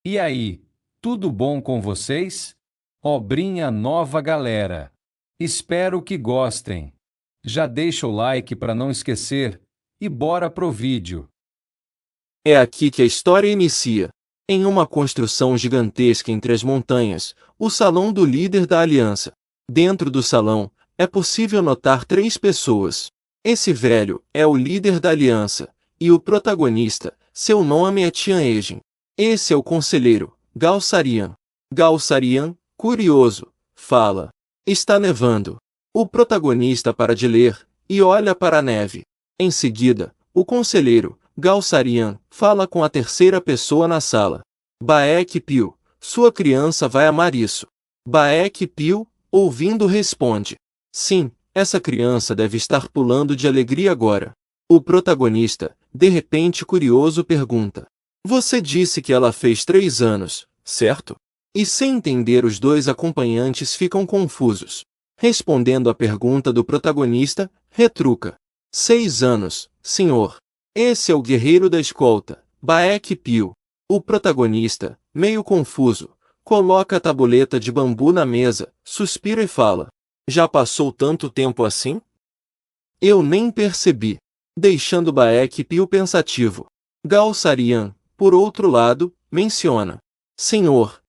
E aí, tudo bom com vocês? Obrinha nova galera. Espero que gostem. Já deixa o like para não esquecer e bora pro vídeo. É aqui que a história inicia. Em uma construção gigantesca entre as montanhas, o salão do líder da aliança. Dentro do salão, é possível notar 3 pessoas. Esse velho é o líder da aliança, e o protagonista, seu nome é Tian Egen. Esse é o conselheiro, Gao Sarian. Gao Sarian, curioso, fala. Está nevando. O protagonista para de ler, e olha para a neve. Em seguida, o conselheiro, Gao Sarian, fala com a terceira pessoa na sala. Baek Pio, sua criança vai amar isso. Baek Pio, ouvindo responde. Sim, essa criança deve estar pulando de alegria agora. O protagonista, de repente curioso, pergunta. Você disse que ela fez 3 anos, certo? E sem entender os 2 acompanhantes ficam confusos. Respondendo à pergunta do protagonista, retruca. 6 anos, senhor. Esse é o guerreiro da escolta, Baek Pio. O protagonista, meio confuso, coloca a tabuleta de bambu na mesa, suspira e fala. Já passou tanto tempo assim? Eu nem percebi. Deixando Baek Pio pensativo. Gao Sarian, por outro lado, menciona. Senhor,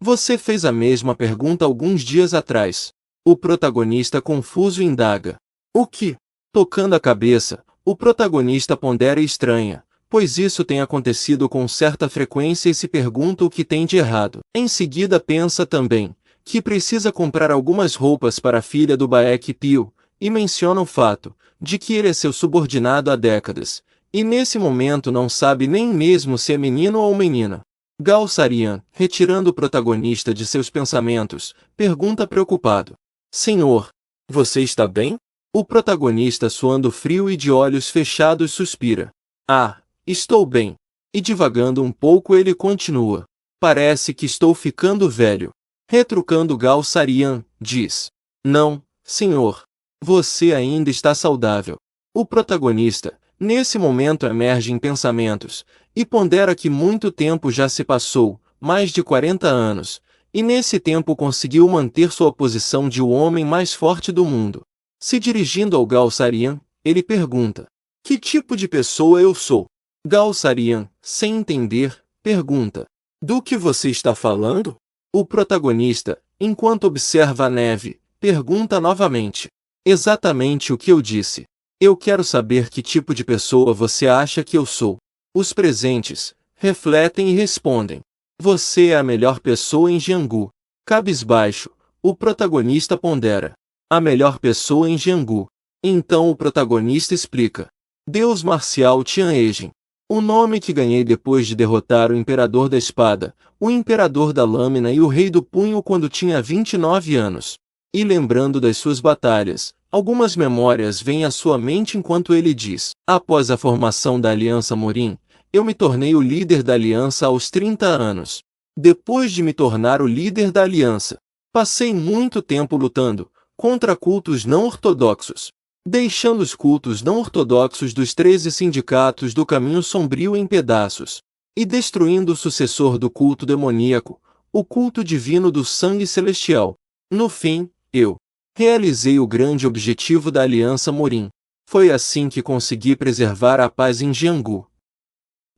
você fez a mesma pergunta alguns dias atrás. O protagonista confuso indaga. O que? Tocando a cabeça, o protagonista pondera e estranha, pois isso tem acontecido com certa frequência e se pergunta o que tem de errado. Em seguida pensa também, que precisa comprar algumas roupas para a filha do Baek Pio, e menciona o fato, de que ele é seu subordinado há décadas, e nesse momento não sabe nem mesmo se é menino ou menina. Gao Sarian, retirando o protagonista de seus pensamentos, pergunta preocupado. Senhor, você está bem? O protagonista, suando frio e de olhos fechados, suspira. Ah, estou bem. E divagando um pouco ele continua. Parece que estou ficando velho. Retrucando Gao Sarian, diz. Não, senhor. Você ainda está saudável. O protagonista, nesse momento emerge em pensamentos, e pondera que muito tempo já se passou, mais de 40 anos, e nesse tempo conseguiu manter sua posição de o homem mais forte do mundo. Se dirigindo ao Gao Sarian, ele pergunta. Que tipo de pessoa eu sou? Gao Sarian, sem entender, pergunta. Do que você está falando? O protagonista, enquanto observa a neve, pergunta novamente. Exatamente o que eu disse. Eu quero saber que tipo de pessoa você acha que eu sou. Os presentes refletem e respondem. Você é a melhor pessoa em Jianghu. Cabisbaixo, o protagonista pondera. A melhor pessoa em Jianghu. Então o protagonista explica. Deus marcial Tian Egen. O nome que ganhei depois de derrotar o Imperador da Espada, o Imperador da Lâmina e o Rei do Punho quando tinha 29 anos. E lembrando das suas batalhas, algumas memórias vêm à sua mente enquanto ele diz. Após a formação da Aliança Morim, eu me tornei o líder da Aliança aos 30 anos. Depois de me tornar o líder da Aliança, passei muito tempo lutando contra cultos não ortodoxos, deixando os cultos não ortodoxos dos 13 sindicatos do caminho sombrio em pedaços, e destruindo o sucessor do culto demoníaco, o culto divino do sangue celestial. No fim, eu realizei o grande objetivo da Aliança Morim. Foi assim que consegui preservar a paz em Jianghu.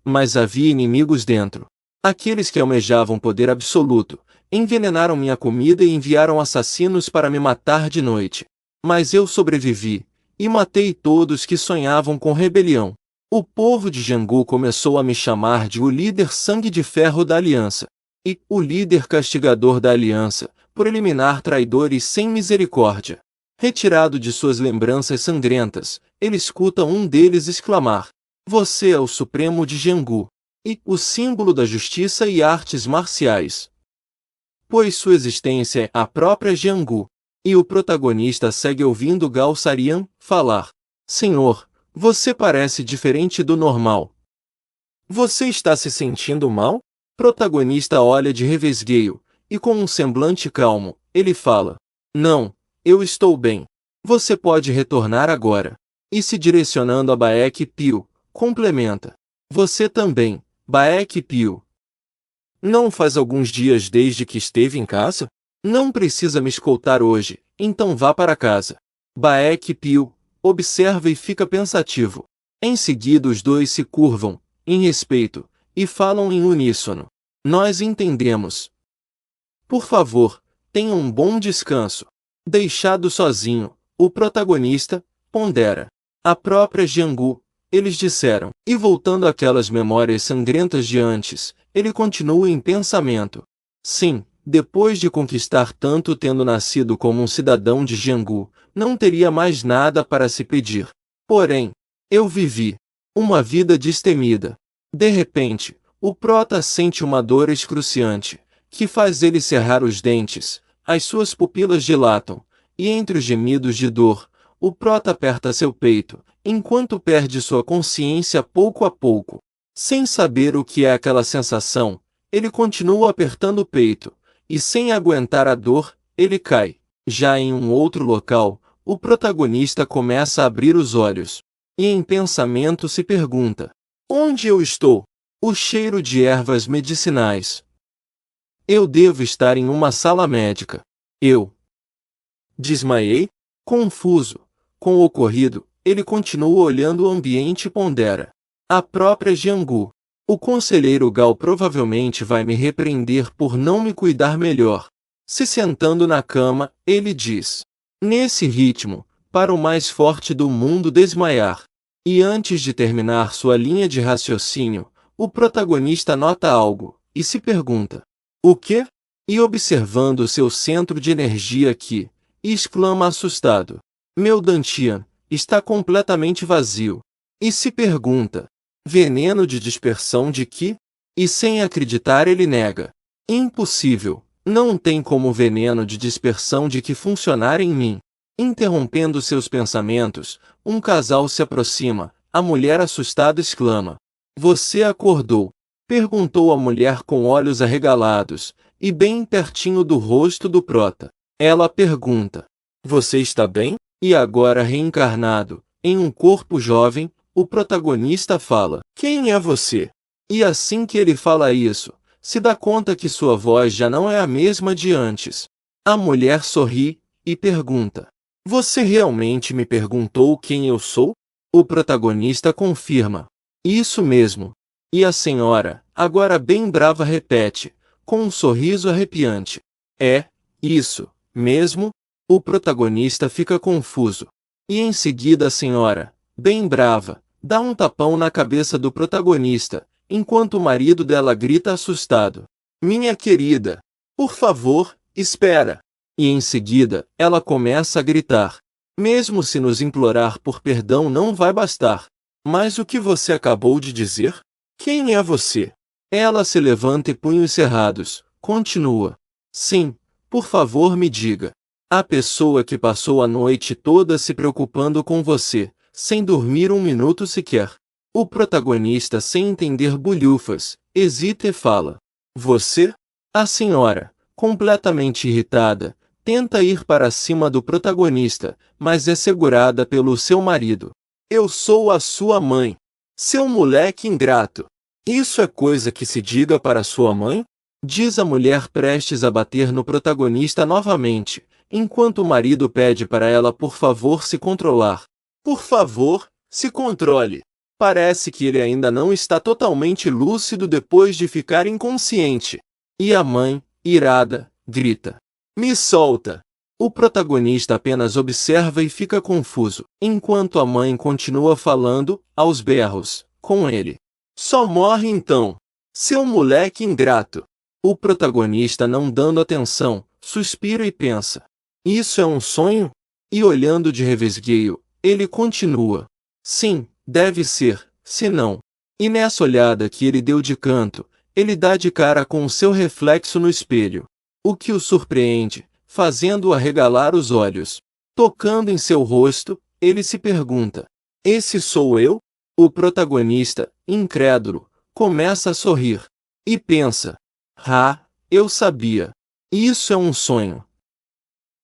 Mas havia inimigos dentro. Aqueles que almejavam poder absoluto, envenenaram minha comida e enviaram assassinos para me matar de noite. Mas eu sobrevivi, e matei todos que sonhavam com rebelião. O povo de Jianghu começou a me chamar de o líder sangue de ferro da Aliança, e o líder castigador da Aliança, por eliminar traidores sem misericórdia. Retirado de suas lembranças sangrentas, ele escuta um deles exclamar. Você é o Supremo de Jianghu, e o símbolo da justiça e artes marciais. Pois sua existência é a própria Jianghu. E o protagonista segue ouvindo Gao Sarian falar. Senhor, você parece diferente do normal. Você está se sentindo mal? Protagonista olha de revesgueio, e com um semblante calmo, ele fala. Não, eu estou bem. Você pode retornar agora. E se direcionando a Baek Pio, complementa. Você também, Baek Pio. Não faz alguns dias desde que esteve em casa? Não precisa me escoltar hoje, então vá para casa. Baek Pio observa e fica pensativo. Em seguida os dois se curvam, em respeito, e falam em uníssono. Nós entendemos. Por favor, tenha um bom descanso. Deixado sozinho, o protagonista pondera. A própria Jianggu, eles disseram. E voltando àquelas memórias sangrentas de antes, ele continua em pensamento. Sim, depois de conquistar tanto tendo nascido como um cidadão de Jianggu, não teria mais nada para se pedir. Porém, eu vivi uma vida destemida. De repente, o prota sente uma dor excruciante, que faz ele cerrar os dentes, as suas pupilas dilatam, e entre os gemidos de dor, o prota aperta seu peito, enquanto perde sua consciência pouco a pouco. Sem saber o que é aquela sensação, ele continua apertando o peito, e sem aguentar a dor, ele cai. Já em um outro local, o protagonista começa a abrir os olhos, e em pensamento se pergunta: onde eu estou? O cheiro de ervas medicinais. Eu devo estar em uma sala médica. Eu desmaiei? Confuso com o ocorrido, ele continua olhando o ambiente e pondera. A própria Jianggu. O conselheiro Gao provavelmente vai me repreender por não me cuidar melhor. Se sentando na cama, ele diz: nesse ritmo, para o mais forte do mundo desmaiar. E antes de terminar sua linha de raciocínio, o protagonista nota algo, e se pergunta: o quê? E observando seu centro de energia aqui, exclama assustado: meu Dantian está completamente vazio. E se pergunta: veneno de dispersão de que? E sem acreditar ele nega: impossível, não tem como veneno de dispersão de que funcionar em mim. Interrompendo seus pensamentos, um casal se aproxima, a mulher assustada exclama: você acordou? Perguntou a mulher com olhos arregalados, e bem pertinho do rosto do prota. Ela pergunta: você está bem? E agora reencarnado, em um corpo jovem, o protagonista fala: quem é você? E assim que ele fala isso, se dá conta que sua voz já não é a mesma de antes. A mulher sorri, e pergunta: você realmente me perguntou quem eu sou? O protagonista confirma: isso mesmo. E a senhora, agora bem brava, repete, com um sorriso arrepiante: é, isso, mesmo? O protagonista fica confuso. E em seguida a senhora, bem brava, dá um tapão na cabeça do protagonista, enquanto o marido dela grita assustado: minha querida, por favor, espera. E em seguida, ela começa a gritar: mesmo se nos implorar por perdão não vai bastar. Mas o que você acabou de dizer? Quem é você? Ela se levanta e punhos cerrados, continua: sim, por favor me diga. A pessoa que passou a noite toda se preocupando com você, sem dormir um minuto sequer. O protagonista, sem entender bulhufas, hesita e fala: você? A senhora, completamente irritada, tenta ir para cima do protagonista, mas é segurada pelo seu marido. Eu sou a sua mãe. Seu moleque ingrato. Isso é coisa que se diga para sua mãe? Diz a mulher prestes a bater no protagonista novamente, enquanto o marido pede para ela por favor se controlar. Por favor, se controle. Parece que ele ainda não está totalmente lúcido depois de ficar inconsciente. E a mãe, irada, grita: me solta! O protagonista apenas observa e fica confuso, enquanto a mãe continua falando, aos berros, com ele. Só morre então, seu moleque ingrato. O protagonista, não dando atenção, suspira e pensa: isso é um sonho? E olhando de revesgueio, ele continua: sim, deve ser, se não. E nessa olhada que ele deu de canto, ele dá de cara com o seu reflexo no espelho, o que o surpreende, fazendo-o arregalar os olhos. Tocando em seu rosto, ele se pergunta: esse sou eu? O protagonista, incrédulo, começa a sorrir. E pensa: ah, eu sabia. Isso é um sonho.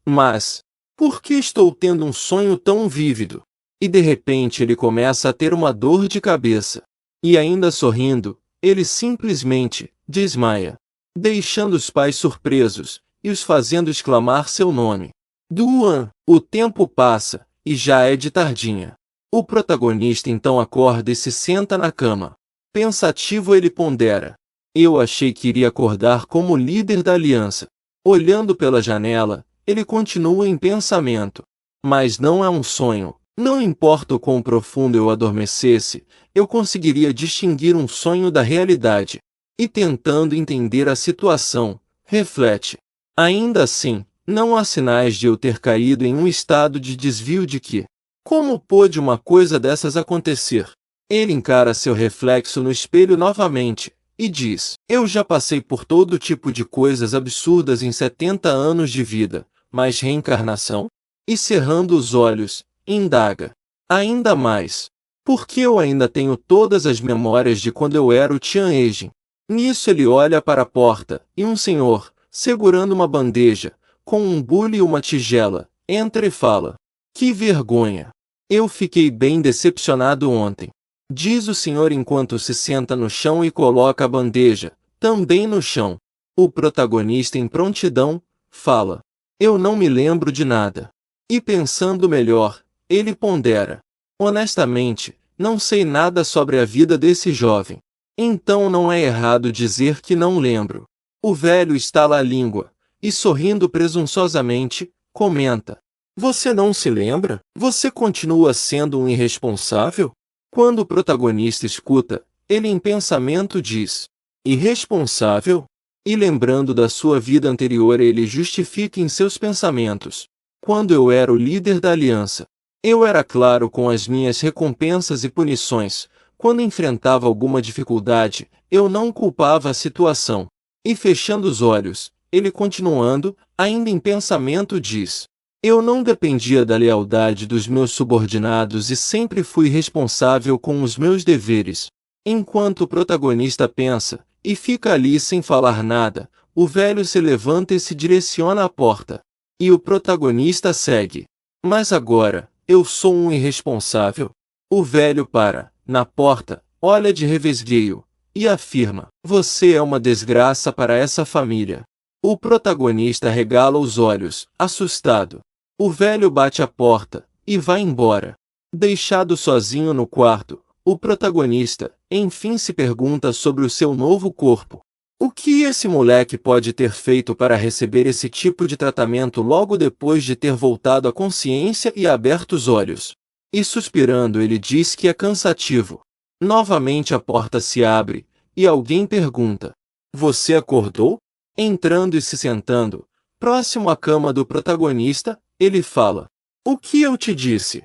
Mas, por que estou tendo um sonho tão vívido? E de repente ele começa a ter uma dor de cabeça. E ainda sorrindo, ele simplesmente desmaia. deixando os pais surpresos e os fazendo exclamar seu nome. Duan, o tempo passa, e já é de tardinha. O protagonista então acorda e se senta na cama. Pensativo ele pondera. Eu achei que iria acordar como líder da aliança. Olhando pela janela, ele continua em pensamento. Mas não é um sonho. Não importa o quão profundo eu adormecesse, eu conseguiria distinguir um sonho da realidade. E tentando entender a situação, reflete. Ainda assim, não há sinais de eu ter caído em um estado de desvio de que. Como pôde uma coisa dessas acontecer? Ele encara seu reflexo no espelho novamente, e diz, eu já passei por todo tipo de coisas absurdas em 70 anos de vida, mas reencarnação? E cerrando os olhos, indaga. Ainda mais. Porque eu ainda tenho todas as memórias de quando eu era o Tianjin. Nisso ele olha para a porta, e um senhor, segurando uma bandeja, com um bule e uma tigela, entra e fala. Que vergonha! Eu fiquei bem decepcionado ontem. Diz o senhor enquanto se senta no chão e coloca a bandeja, também no chão. O protagonista em prontidão, fala. Eu não me lembro de nada. E pensando melhor, ele pondera. Honestamente, não sei nada sobre a vida desse jovem. Então não é errado dizer que não lembro. O velho estala a língua, e sorrindo presunçosamente, comenta. Você não se lembra? Você continua sendo um irresponsável? Quando o protagonista escuta, ele em pensamento diz. Irresponsável? E lembrando da sua vida anterior ele justifica em seus pensamentos. Quando eu era o líder da aliança, eu era claro com as minhas recompensas e punições. Quando enfrentava alguma dificuldade, eu não culpava a situação. E fechando os olhos, ele continuando, ainda em pensamento diz. Eu não dependia da lealdade dos meus subordinados e sempre fui responsável com os meus deveres. Enquanto o protagonista pensa, e fica ali sem falar nada, o velho se levanta e se direciona à porta. E o protagonista segue. Mas agora, eu sou um irresponsável? O velho para, na porta, olha de revezgueio, e afirma, você é uma desgraça para essa família. O protagonista regala os olhos, assustado. O velho bate a porta, e vai embora. Deixado sozinho no quarto, o protagonista, enfim se pergunta sobre o seu novo corpo. O que esse moleque pode ter feito para receber esse tipo de tratamento logo depois de ter voltado à consciência e aberto os olhos? E suspirando ele diz que é cansativo. Novamente a porta se abre, e alguém pergunta. Você acordou? Entrando e se sentando, próximo à cama do protagonista, ele fala. O que eu te disse?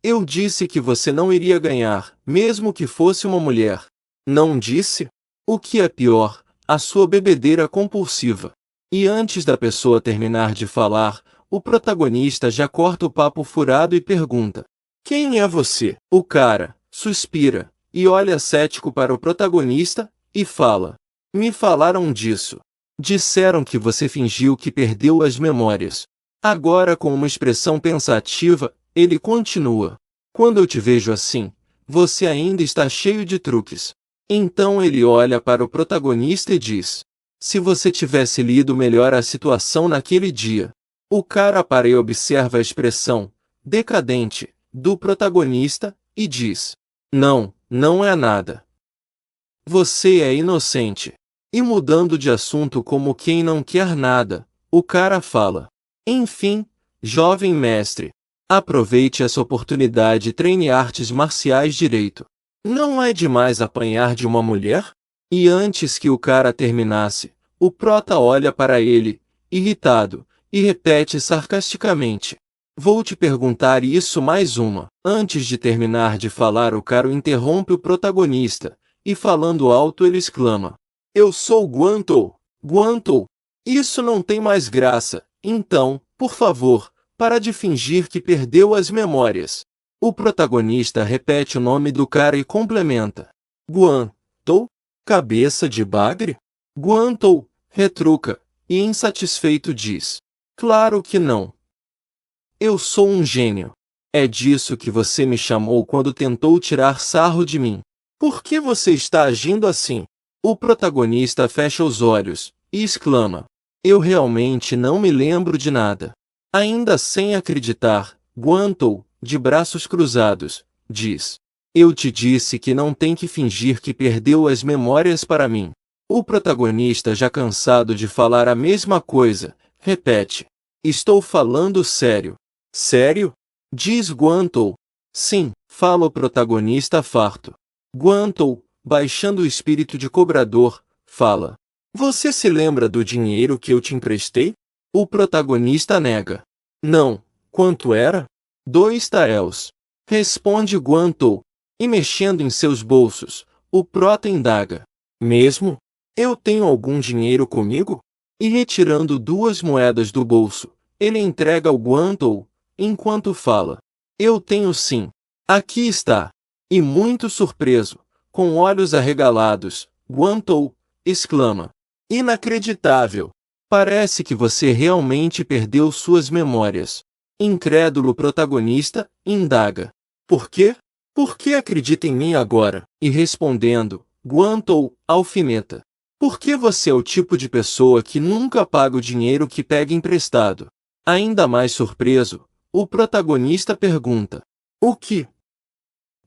Eu disse que você não iria ganhar, mesmo que fosse uma mulher. Não disse? O que é pior, a sua bebedeira compulsiva. E antes da pessoa terminar de falar, o protagonista já corta o papo furado e pergunta. Quem é você? O cara suspira, e olha cético para o protagonista, e fala. Me falaram disso. Disseram que você fingiu que perdeu as memórias. Agora com uma expressão pensativa, ele continua. Quando eu te vejo assim, você ainda está cheio de truques. Então ele olha para o protagonista e diz. Se você tivesse lido melhor a situação naquele dia. O cara para e observa a expressão, decadente, do protagonista, e diz. Não, não é nada. Você é inocente. E mudando de assunto como quem não quer nada, o cara fala. Enfim, jovem mestre, aproveite essa oportunidade e treine artes marciais direito. Não é demais apanhar de uma mulher? E antes que o cara terminasse, o prota olha para ele, irritado, e repete sarcasticamente. Vou te perguntar isso mais uma. Antes de terminar de falar o cara interrompe o protagonista, e falando alto ele exclama. Eu sou Guantou. Guantou. Isso não tem mais graça. Então, por favor, para de fingir que perdeu as memórias. O protagonista repete o nome do cara e complementa. Guantou? Cabeça de bagre? Guantou, retruca, e insatisfeito diz. Claro que não. Eu sou um gênio. É disso que você me chamou quando tentou tirar sarro de mim. Por que você está agindo assim? O protagonista fecha os olhos e exclama: eu realmente não me lembro de nada. Ainda sem acreditar, Guantou, de braços cruzados, diz: eu te disse que não tem que fingir que perdeu as memórias para mim. O protagonista, já cansado de falar a mesma coisa, repete: estou falando sério. Sério? Diz Guantou. Sim, fala o protagonista farto. Guantou, baixando o espírito de cobrador, fala: você se lembra do dinheiro que eu te emprestei? O protagonista nega. Não. Quanto era? 2 taels. Responde Guantou. E mexendo em seus bolsos, o prota indaga: mesmo? Eu tenho algum dinheiro comigo? E retirando 2 moedas do bolso, ele entrega ao Guantou, enquanto fala: eu tenho sim. Aqui está. E muito surpreso, com olhos arregalados, Guantou exclama: inacreditável! Parece que você realmente perdeu suas memórias. Incrédulo protagonista indaga: por quê? Por que acredita em mim agora? E respondendo, Guantou alfineta: porque você é o tipo de pessoa que nunca paga o dinheiro que pega emprestado. Ainda mais surpreso, o protagonista pergunta: o que?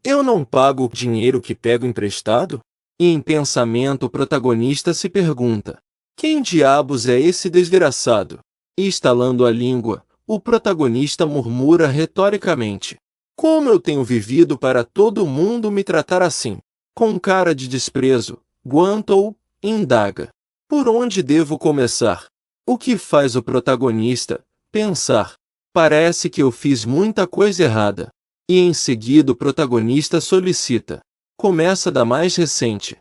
Eu não pago o dinheiro que pego emprestado? E em pensamento o protagonista se pergunta: quem diabos é esse desgraçado? E estalando a língua, o protagonista murmura retoricamente: como eu tenho vivido para todo mundo me tratar assim? Com cara de desprezo, Guantou indaga: por onde devo começar? O que faz o protagonista pensar: parece que eu fiz muita coisa errada. E em seguida o protagonista solicita: começa da mais recente.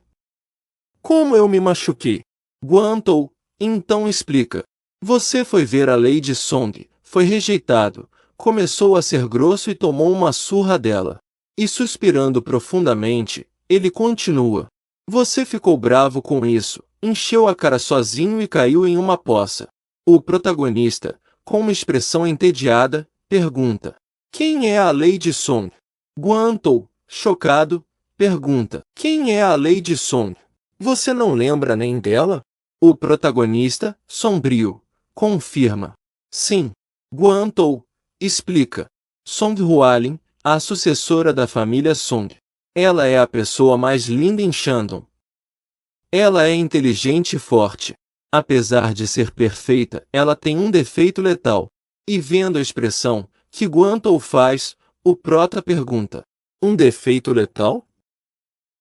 Como eu me machuquei? Guantou então explica: você foi ver a Lady Song, foi rejeitado, começou a ser grosso e tomou uma surra dela. E suspirando profundamente, ele continua: você ficou bravo com isso, encheu a cara sozinho e caiu em uma poça. O protagonista, com uma expressão entediada, pergunta: quem é a Lady Song? Guantou, chocado, pergunta: quem é a Lady Song? Você não lembra nem dela? O protagonista, sombrio, confirma: sim. Guantou explica: Song Hualin, a sucessora da família Song. Ela é a pessoa mais linda em Shandong. Ela é inteligente e forte. Apesar de ser perfeita, ela tem um defeito letal. E vendo a expressão que Guantou faz, o prota pergunta: um defeito letal?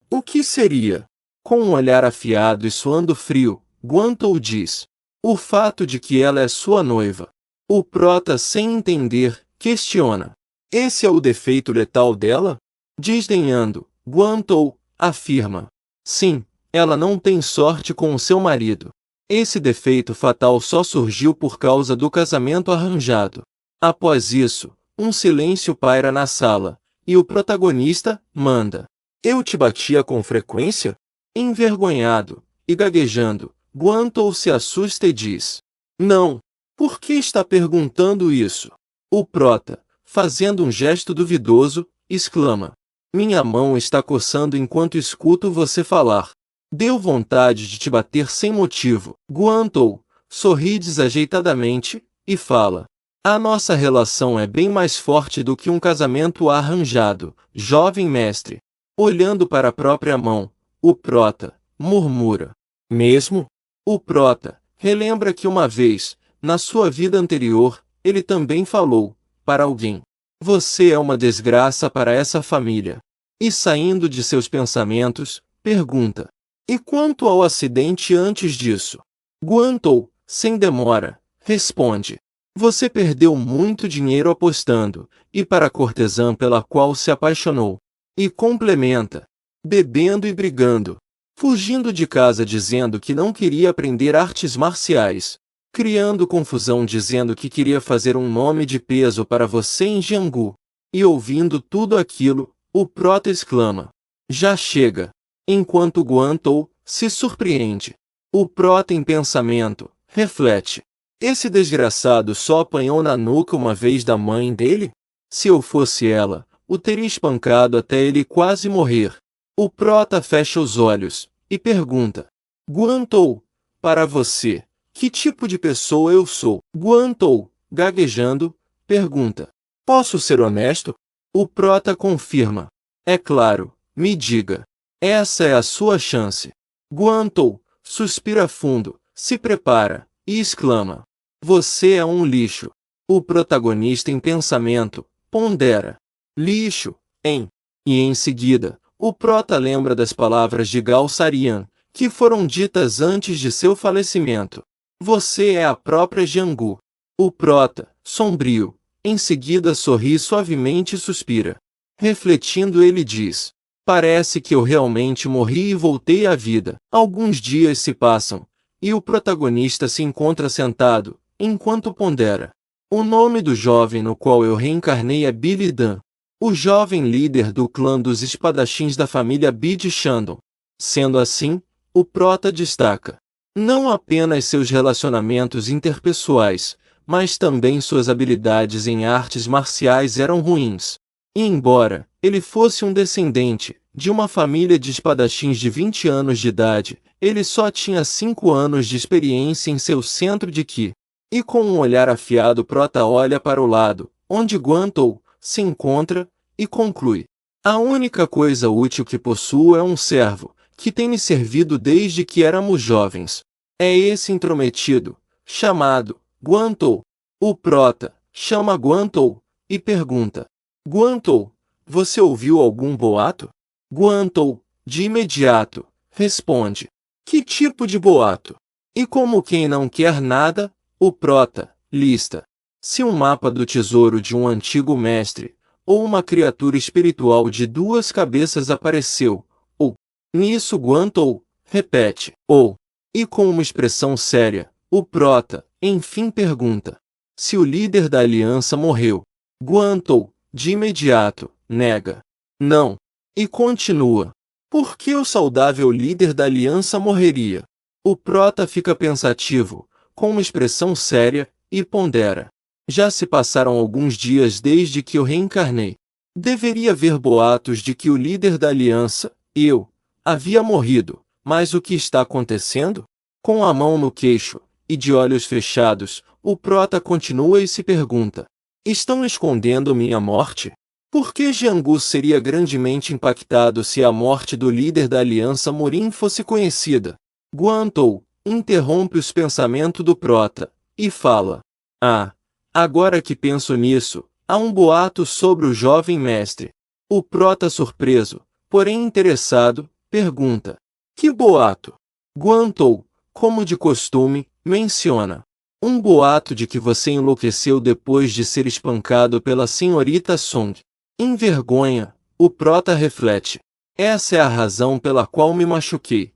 O que seria? Com um olhar afiado e suando frio, Guantou diz: o fato de que ela é sua noiva. O prota, sem entender, questiona: esse é o defeito letal dela? Desdenhando, Guantou afirma: sim, ela não tem sorte com o seu marido. Esse defeito fatal só surgiu por causa do casamento arranjado. Após isso, um silêncio paira na sala, e o protagonista manda: eu te batia com frequência? Envergonhado e gaguejando, Guantou se assusta e diz: não. Por que está perguntando isso? O prota, fazendo um gesto duvidoso, exclama: minha mão está coçando enquanto escuto você falar. Deu vontade de te bater sem motivo. Guantou sorri desajeitadamente e fala: a nossa relação é bem mais forte do que um casamento arranjado, jovem mestre. Olhando para a própria mão, o prota murmura: mesmo? O prota relembra que uma vez, na sua vida anterior, ele também falou para alguém: você é uma desgraça para essa família. E saindo de seus pensamentos, pergunta: e quanto ao acidente antes disso? Guantou, sem demora, responde: você perdeu muito dinheiro apostando, e para a cortesã pela qual se apaixonou. E complementa: bebendo e brigando. Fugindo de casa dizendo que não queria aprender artes marciais. Criando confusão dizendo que queria fazer um nome de peso para você em Jianghu. E ouvindo tudo aquilo, o prota exclama: já chega. Enquanto Guantou se surpreende. O prota em pensamento reflete: esse desgraçado só apanhou na nuca uma vez da mãe dele? Se eu fosse ela, o teria espancado até ele quase morrer. O prota fecha os olhos e pergunta: Guantou, para você, que tipo de pessoa eu sou? Guantou, gaguejando, pergunta: posso ser honesto? O prota confirma: é claro, me diga. Essa é a sua chance. Guantou suspira fundo, se prepara, e exclama: você é um lixo. O protagonista em pensamento pondera: lixo, hein? E em seguida, o prota lembra das palavras de Gao Sarian, que foram ditas antes de seu falecimento. Você é a própria Jianggu. O prota, sombrio, em seguida sorri suavemente e suspira. Refletindo, ele diz: parece que eu realmente morri e voltei à vida. Alguns dias se passam, e o protagonista se encontra sentado, enquanto pondera. O nome do jovem no qual eu reencarnei é Billy Dan, o jovem líder do clã dos espadachins da família Bid Shandong. Sendo assim, o prota destaca não apenas seus relacionamentos interpessoais, mas também suas habilidades em artes marciais eram ruins. E embora ele fosse um descendente de uma família de espadachins de 20 anos de idade, ele só tinha 5 anos de experiência em seu centro de Ki. E com um olhar afiado, o prota olha para o lado, onde Guantou se encontra, e conclui: a única coisa útil que possuo é um servo, que tem me servido desde que éramos jovens. É esse intrometido, chamado Guantou. O prota chama Guantou e pergunta: Guantou, você ouviu algum boato? Guantou, de imediato, responde: que tipo de boato? E como quem não quer nada, o prota lista: se um mapa do tesouro de um antigo mestre, ou uma criatura espiritual de 2 cabeças apareceu, ou. Nisso Guantou repete: ou. E com uma expressão séria, o prota, enfim, pergunta: se o líder da aliança morreu. Guantou, de imediato, nega: não. E continua: por que o saudável líder da aliança morreria? O prota fica pensativo, com uma expressão séria, e pondera: já se passaram alguns dias desde que eu reencarnei. Deveria haver boatos de que o líder da aliança, eu, havia morrido, mas o que está acontecendo? Com a mão no queixo, e de olhos fechados, o prota continua e se pergunta: estão escondendo minha morte? Por que Jianggu seria grandemente impactado se a morte do líder da aliança Morin fosse conhecida? Guantou interrompe os pensamentos do prota, e fala: ah, agora que penso nisso, há um boato sobre o jovem mestre. O prota, surpreso, porém interessado, pergunta: que boato? Guantou, como de costume, menciona: um boato de que você enlouqueceu depois de ser espancado pela senhorita Song. Em vergonha, o prota reflete: essa é a razão pela qual me machuquei.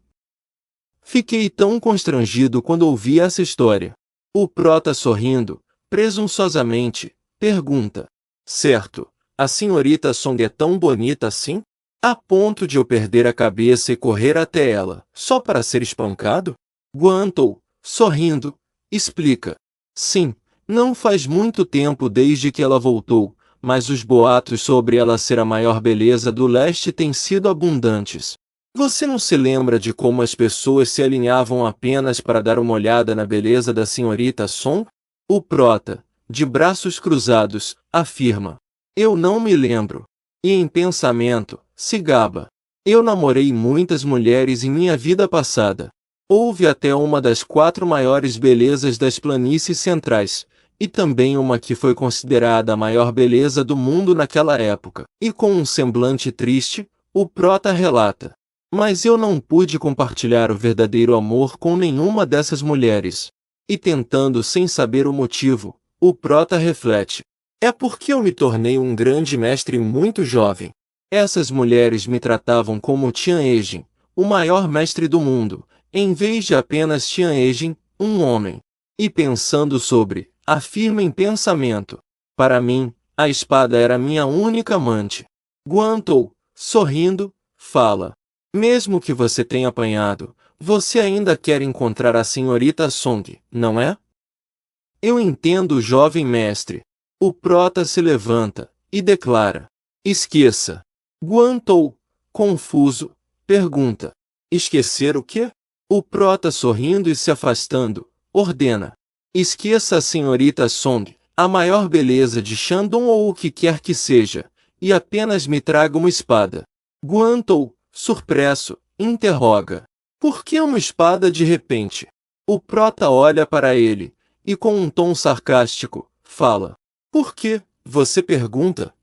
Fiquei tão constrangido quando ouvi essa história. O prota, sorrindo, presunçosamente, pergunta: certo, a senhorita Song é tão bonita assim? A ponto de eu perder a cabeça e correr até ela, só para ser espancado? Guantou, sorrindo, explica: sim, não faz muito tempo desde que ela voltou, mas os boatos sobre ela ser a maior beleza do leste têm sido abundantes. Você não se lembra de como as pessoas se alinhavam apenas para dar uma olhada na beleza da senhorita Song? O prota, de braços cruzados, afirma: eu não me lembro. E em pensamento, se gaba: eu namorei muitas mulheres em minha vida passada. Houve até uma das 4 maiores belezas das planícies centrais, e também uma que foi considerada a maior beleza do mundo naquela época. E com um semblante triste, o prota relata: mas eu não pude compartilhar o verdadeiro amor com nenhuma dessas mulheres. E tentando sem saber o motivo, o prota reflete: é porque eu me tornei um grande mestre muito jovem. Essas mulheres me tratavam como Tian Ejin, o maior mestre do mundo, em vez de apenas Tian Ejin, um homem. E pensando sobre, afirma em pensamento: para mim, a espada era minha única amante. Guantou, sorrindo, fala: mesmo que você tenha apanhado, você ainda quer encontrar a senhorita Song, não é? Eu entendo, jovem mestre. O prota se levanta e declara: esqueça. Guantou, confuso, pergunta: Esquecer o quê? O prota, sorrindo e se afastando, ordena. Esqueça a senhorita Song, a maior beleza de Shandong ou o que quer que seja, e apenas me traga uma espada. Guantou, surpreso, interroga. Por que uma espada de repente? O prota olha para ele, e com um tom sarcástico, fala. Por quê? Você pergunta?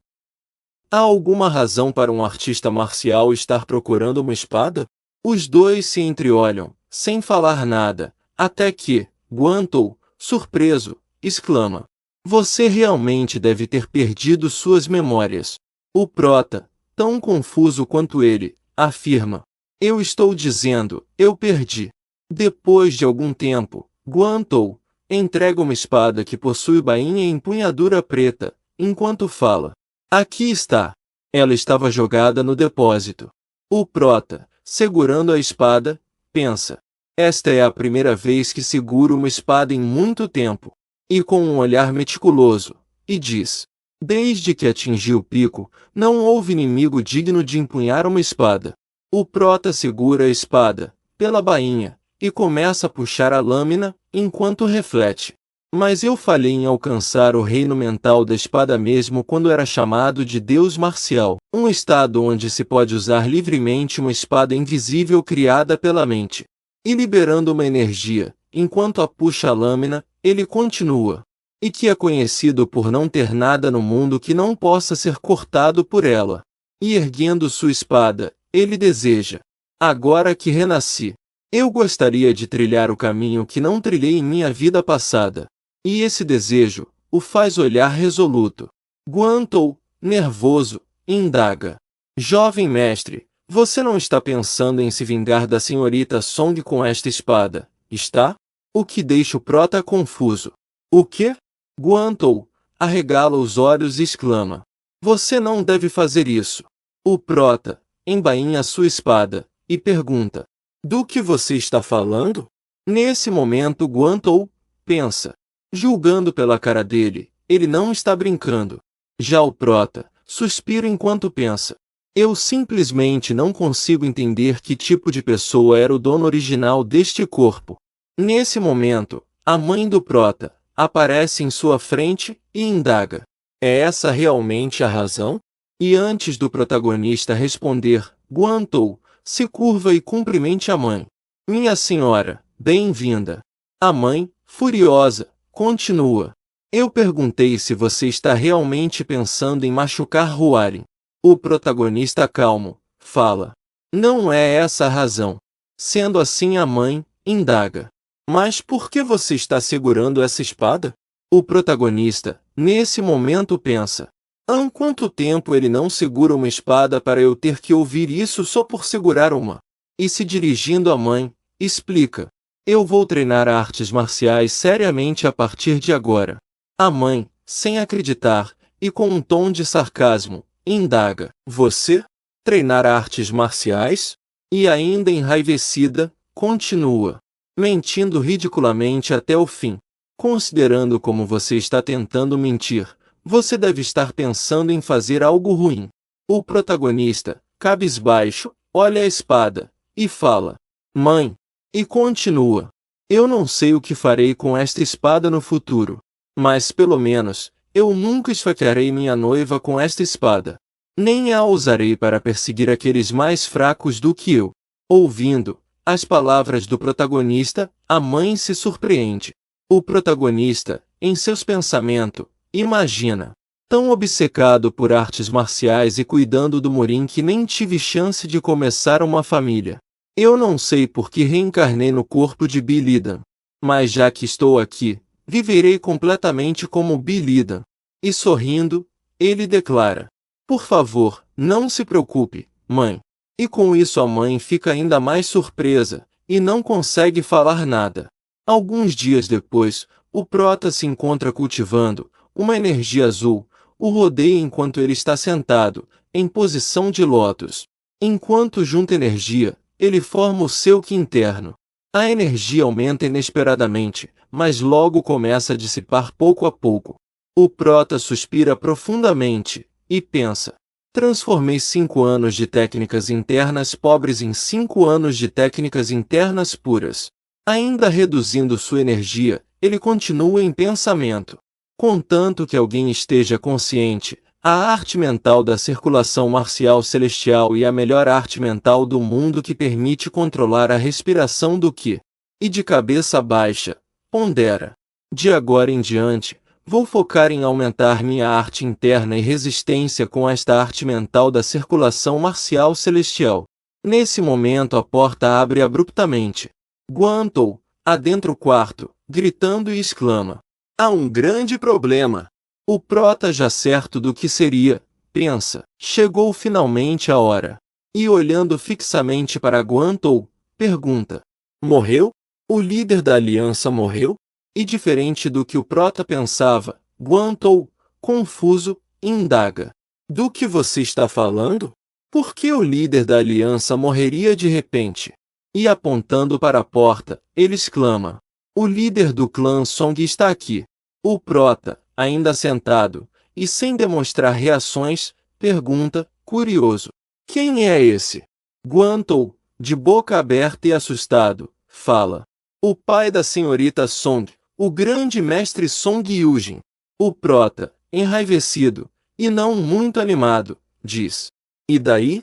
Há alguma razão para um artista marcial estar procurando uma espada? Os dois se entreolham, sem falar nada, até que, Guantou, surpreso, exclama. Você realmente deve ter perdido suas memórias. O prota, tão confuso quanto ele, afirma. Eu estou dizendo, eu perdi. Depois de algum tempo, Guantou entrega uma espada que possui bainha e empunhadura preta, enquanto fala. Aqui está. Ela estava jogada no depósito. O prota, segurando a espada, pensa. Esta é a primeira vez que seguro uma espada em muito tempo. E com um olhar meticuloso, e diz. Desde que atingi o pico, não houve inimigo digno de empunhar uma espada. O prota segura a espada, pela bainha, e começa a puxar a lâmina, enquanto reflete. Mas eu falhei em alcançar o reino mental da espada mesmo quando era chamado de Deus marcial, um estado onde se pode usar livremente uma espada invisível criada pela mente. E liberando uma energia, enquanto a puxa a lâmina, ele continua. E que é conhecido por não ter nada no mundo que não possa ser cortado por ela. E erguendo sua espada, ele deseja. Agora que renasci, eu gostaria de trilhar o caminho que não trilhei em minha vida passada. E esse desejo o faz olhar resoluto. Guantou, nervoso, indaga. Jovem mestre, você não está pensando em se vingar da senhorita Song com esta espada, está? O que deixa o prota confuso. O quê? Guantou arregala os olhos e exclama. Você não deve fazer isso. O prota embainha sua espada e pergunta. Do que você está falando? Nesse momento Guantou pensa. Julgando pela cara dele, ele não está brincando. Já o prota suspira enquanto pensa. Eu simplesmente não consigo entender que tipo de pessoa era o dono original deste corpo. Nesse momento, a mãe do prota aparece em sua frente e indaga. É essa realmente a razão? E antes do protagonista responder, Guantou se curva e cumprimente a mãe. Minha senhora, bem-vinda. A mãe, furiosa, continua. Eu perguntei se você está realmente pensando em machucar Huarin. O protagonista calmo, fala. Não é essa a razão. Sendo assim a mãe, indaga. Mas por que você está segurando essa espada? O protagonista, nesse momento pensa. Há quanto tempo ele não segura uma espada para eu ter que ouvir isso só por segurar uma? E se dirigindo à mãe, explica. Eu vou treinar artes marciais seriamente a partir de agora. A mãe, sem acreditar, e com um tom de sarcasmo, indaga. Você? Treinar artes marciais? E ainda enraivecida, continua. Mentindo ridiculamente até o fim. Considerando como você está tentando mentir, você deve estar pensando em fazer algo ruim. O protagonista, cabisbaixo, olha a espada, e fala. Mãe. E continua. Eu não sei o que farei com esta espada no futuro. Mas pelo menos, eu nunca esfaquearei minha noiva com esta espada. Nem a usarei para perseguir aqueles mais fracos do que eu. Ouvindo as palavras do protagonista, a mãe se surpreende. O protagonista, em seus pensamentos, imagina. Tão obcecado por artes marciais e cuidando do Morin que nem tive chance de começar uma família. Eu não sei por que reencarnei no corpo de Bilidan. Mas já que estou aqui, viverei completamente como Bilidan. E sorrindo, ele declara. Por favor, não se preocupe, mãe. E com isso a mãe fica ainda mais surpresa, e não consegue falar nada. Alguns dias depois, o prota se encontra cultivando uma energia azul, o rodeia enquanto ele está sentado, em posição de lótus. Enquanto junta energia, ele forma o seu ki interno. A energia aumenta inesperadamente, mas logo começa a dissipar pouco a pouco. O prota suspira profundamente, e pensa. Transformei 5 anos de técnicas internas pobres em 5 anos de técnicas internas puras. Ainda reduzindo sua energia, ele continua em pensamento. Contanto que alguém esteja consciente, a arte mental da circulação marcial celestial e a melhor arte mental do mundo que permite controlar a respiração do Ki. E de cabeça baixa, pondera. De agora em diante, vou focar em aumentar minha arte interna e resistência com esta arte mental da circulação marcial celestial. Nesse momento a porta abre abruptamente. Guantou, adentra o quarto, gritando e exclama. Há um grande problema. O prota, já certo do que seria, pensa. Chegou finalmente a hora. E olhando fixamente para Guantou, pergunta. Morreu? O líder da aliança morreu? E diferente do que o prota pensava, Guantou, confuso, indaga. Do que você está falando? Por que o líder da aliança morreria de repente? E apontando para a porta, ele exclama. O líder do clã Song está aqui. O prota, ainda sentado, e sem demonstrar reações, pergunta, curioso. Quem é esse? Guantou, de boca aberta e assustado, fala. O pai da senhorita Song, o grande mestre Song Yujin. O prota, enraivecido, e não muito animado, diz. E daí?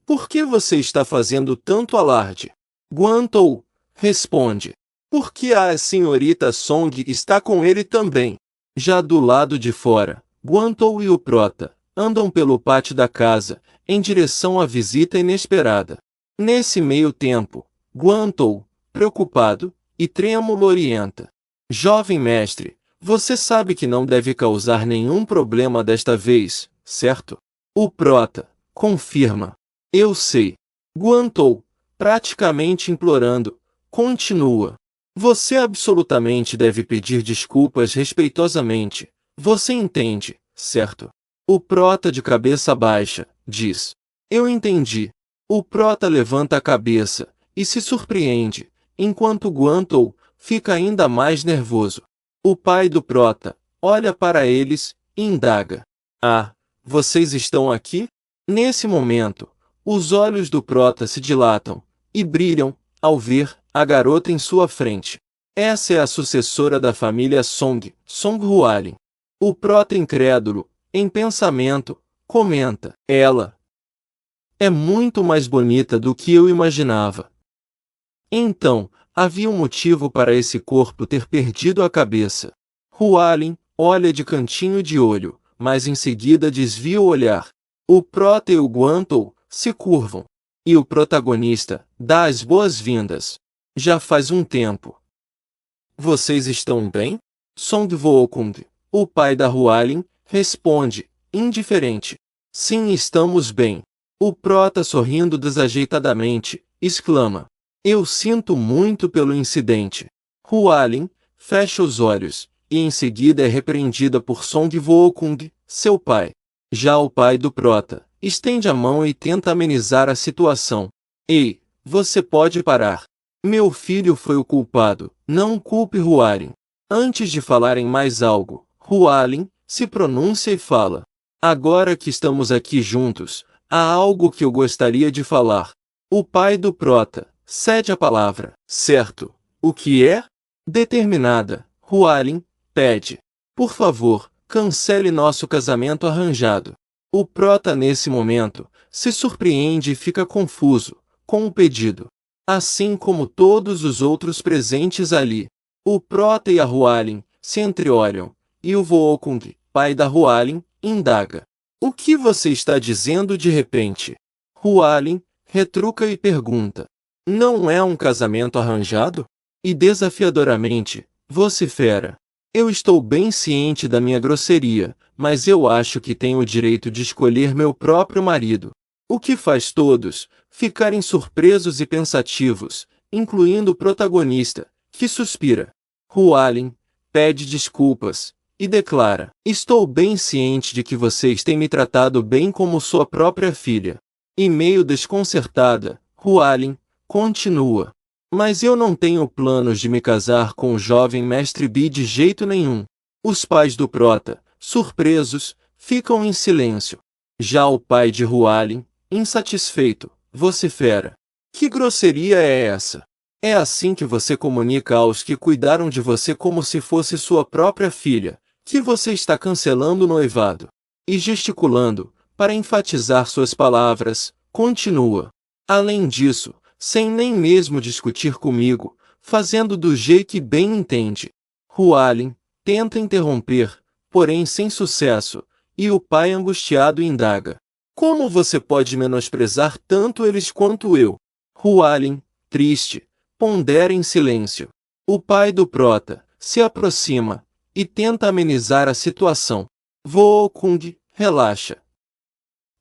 Por que você está fazendo tanto alarde? Guantou, responde. Porque a senhorita Song está com ele também. Já do lado de fora, Guantou e o prota andam pelo pátio da casa, em direção à visita inesperada. Nesse meio tempo, Guantou, preocupado e trêmulo, orienta. Jovem mestre, você sabe que não deve causar nenhum problema desta vez, certo? O prota confirma. Eu sei. Guantou, praticamente implorando, continua. Você absolutamente deve pedir desculpas respeitosamente. Você entende, certo? O prota, de cabeça baixa, diz. Eu entendi. O prota levanta a cabeça e se surpreende, enquanto Guantou fica ainda mais nervoso. O pai do prota olha para eles e indaga. Ah, vocês estão aqui? Nesse momento, os olhos do prota se dilatam e brilham ao ver a garota em sua frente. Essa é a sucessora da família Song, Song Hualin. O prota, incrédulo, em pensamento, comenta. Ela é muito mais bonita do que eu imaginava. Então, havia um motivo para esse corpo ter perdido a cabeça. Hualin olha de cantinho de olho, mas em seguida desvia o olhar. O prota e o Guantou se curvam. E o protagonista dá as boas-vindas. Já faz um tempo. Vocês estão bem? Song Wukong, o pai da Hualin, responde, indiferente. Sim, estamos bem. O prota, sorrindo desajeitadamente, exclama. Eu sinto muito pelo incidente. Hualin fecha os olhos, e em seguida é repreendida por Song Wukong, seu pai. Já o pai do prota estende a mão e tenta amenizar a situação. Ei, você pode parar. Meu filho foi o culpado, não culpe Hualin. Antes de falarem mais algo, Hualin se pronuncia e fala. Agora que estamos aqui juntos, há algo que eu gostaria de falar. O pai do prota cede a palavra. Certo. O que é? Determinada, Hualin pede. Por favor, cancele nosso casamento arranjado. O prota, nesse momento, se surpreende e fica confuso com o pedido. Assim como todos os outros presentes ali. O prota e a Hualin se entreolham, e o Wukong, pai da Hualin, indaga. O que você está dizendo de repente? Hualin retruca e pergunta. Não é um casamento arranjado? E desafiadoramente, vocifera. Eu estou bem ciente da minha grosseria, mas eu acho que tenho o direito de escolher meu próprio marido. O que faz todos ficarem surpresos e pensativos, incluindo o protagonista, que suspira. Hualin pede desculpas e declara. Estou bem ciente de que vocês têm me tratado bem como sua própria filha. E meio desconcertada, Hualin continua. Mas eu não tenho planos de me casar com o jovem mestre Bi de jeito nenhum. Os pais do prota, surpresos, ficam em silêncio. Já o pai de Hualien, insatisfeito, vocifera: que grosseria é essa? É assim que você comunica aos que cuidaram de você como se fosse sua própria filha, que você está cancelando o noivado. E gesticulando, para enfatizar suas palavras, continua: além disso, sem nem mesmo discutir comigo, fazendo do jeito que bem entende. Hualien tenta interromper, porém sem sucesso, e o pai angustiado indaga: como você pode menosprezar tanto eles quanto eu? Hualien, triste, pondera em silêncio. O pai do prota se aproxima e tenta amenizar a situação. Vookung, relaxa.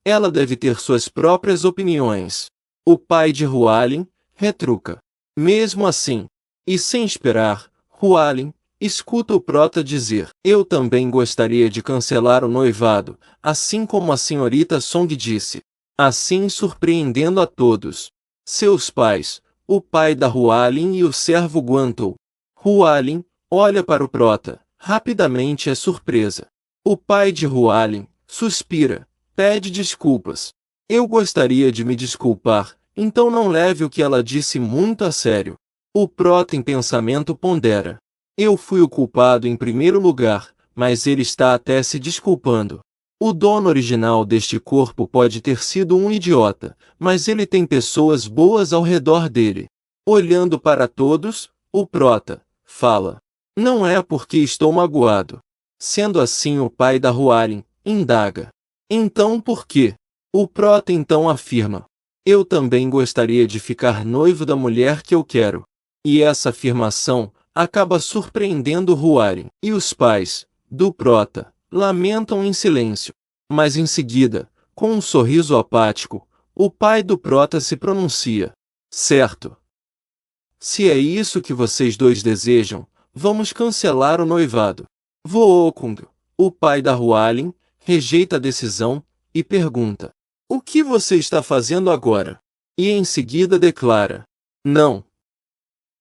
Ela deve ter suas próprias opiniões. O pai de Hualien retruca: mesmo assim, e sem esperar, Hualien escuta o prota dizer: eu também gostaria de cancelar o noivado, assim como a senhorita Song disse. Assim surpreendendo a todos. Seus pais, o pai da Hualien e o servo Guantou. Hualien olha para o prota, rapidamente é surpresa. O pai de Hualien suspira, pede desculpas. Eu gostaria de me desculpar, então não leve o que ela disse muito a sério. O prota em pensamento pondera: eu fui o culpado em primeiro lugar, mas ele está até se desculpando. O dono original deste corpo pode ter sido um idiota, mas ele tem pessoas boas ao redor dele. Olhando para todos, o prota fala: não é porque estou magoado. Sendo assim, o pai da Hualien indaga: então por quê? O prota então afirma: eu também gostaria de ficar noivo da mulher que eu quero. E essa afirmação acaba surpreendendo Hualien. E os pais do prota lamentam em silêncio. Mas em seguida, com um sorriso apático, o pai do prota se pronuncia: certo. Se é isso que vocês dois desejam, vamos cancelar o noivado. Vookung, o pai da Hualien, rejeita a decisão e pergunta: o que você está fazendo agora? E em seguida declara: não.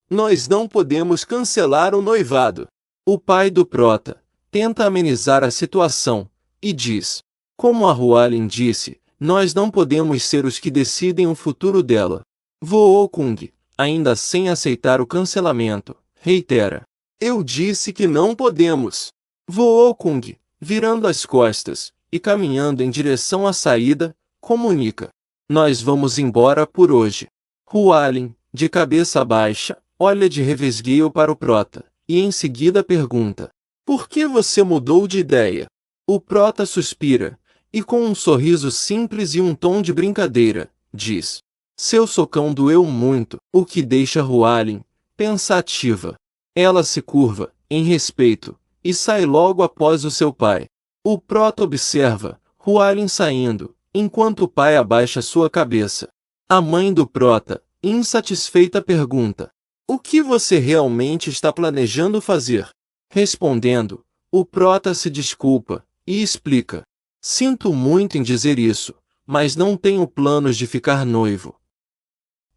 Nós não podemos cancelar o noivado. O pai do prota tenta amenizar a situação e diz: como a Hualien disse, nós não podemos ser os que decidem o futuro dela. Vookung, ainda sem aceitar o cancelamento, reitera: eu disse que não podemos. Vookung, virando as costas e caminhando em direção à saída, comunica: nós vamos embora por hoje. Hualien, de cabeça baixa, olha de revesgueio para o prota, e em seguida pergunta: por que você mudou de ideia? O prota suspira, e com um sorriso simples e um tom de brincadeira, diz: seu socão doeu muito, o que deixa Hualien pensativa. Ela se curva, em respeito, e sai logo após o seu pai. O prota observa Hualien saindo, enquanto o pai abaixa sua cabeça. A mãe do prota, insatisfeita, pergunta: o que você realmente está planejando fazer? Respondendo, o prota se desculpa e explica: sinto muito em dizer isso, mas não tenho planos de ficar noivo.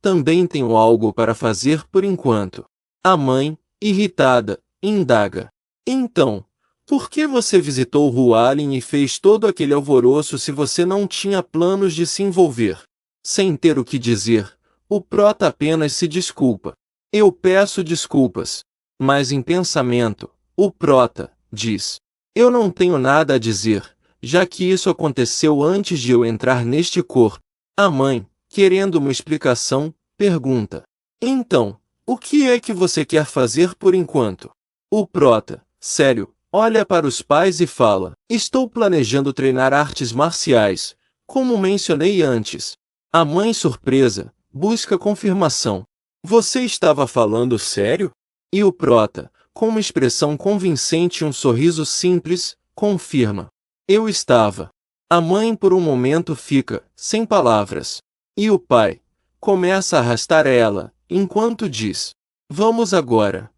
Também tenho algo para fazer por enquanto. A mãe, irritada, indaga: então, por que você visitou Hualien e fez todo aquele alvoroço se você não tinha planos de se envolver? Sem ter o que dizer, o prota apenas se desculpa. Eu peço desculpas. Mas em pensamento, o prota diz: eu não tenho nada a dizer, já que isso aconteceu antes de eu entrar neste corpo. A mãe, querendo uma explicação, pergunta: então, o que é que você quer fazer por enquanto? O prota, sério, olha para os pais e fala: estou planejando treinar artes marciais, como mencionei antes. A mãe, surpresa, busca confirmação: você estava falando sério? E o prota, com uma expressão convincente e um sorriso simples, confirma: eu estava. A mãe por um momento fica sem palavras. E o pai começa a arrastar ela, enquanto diz: vamos agora.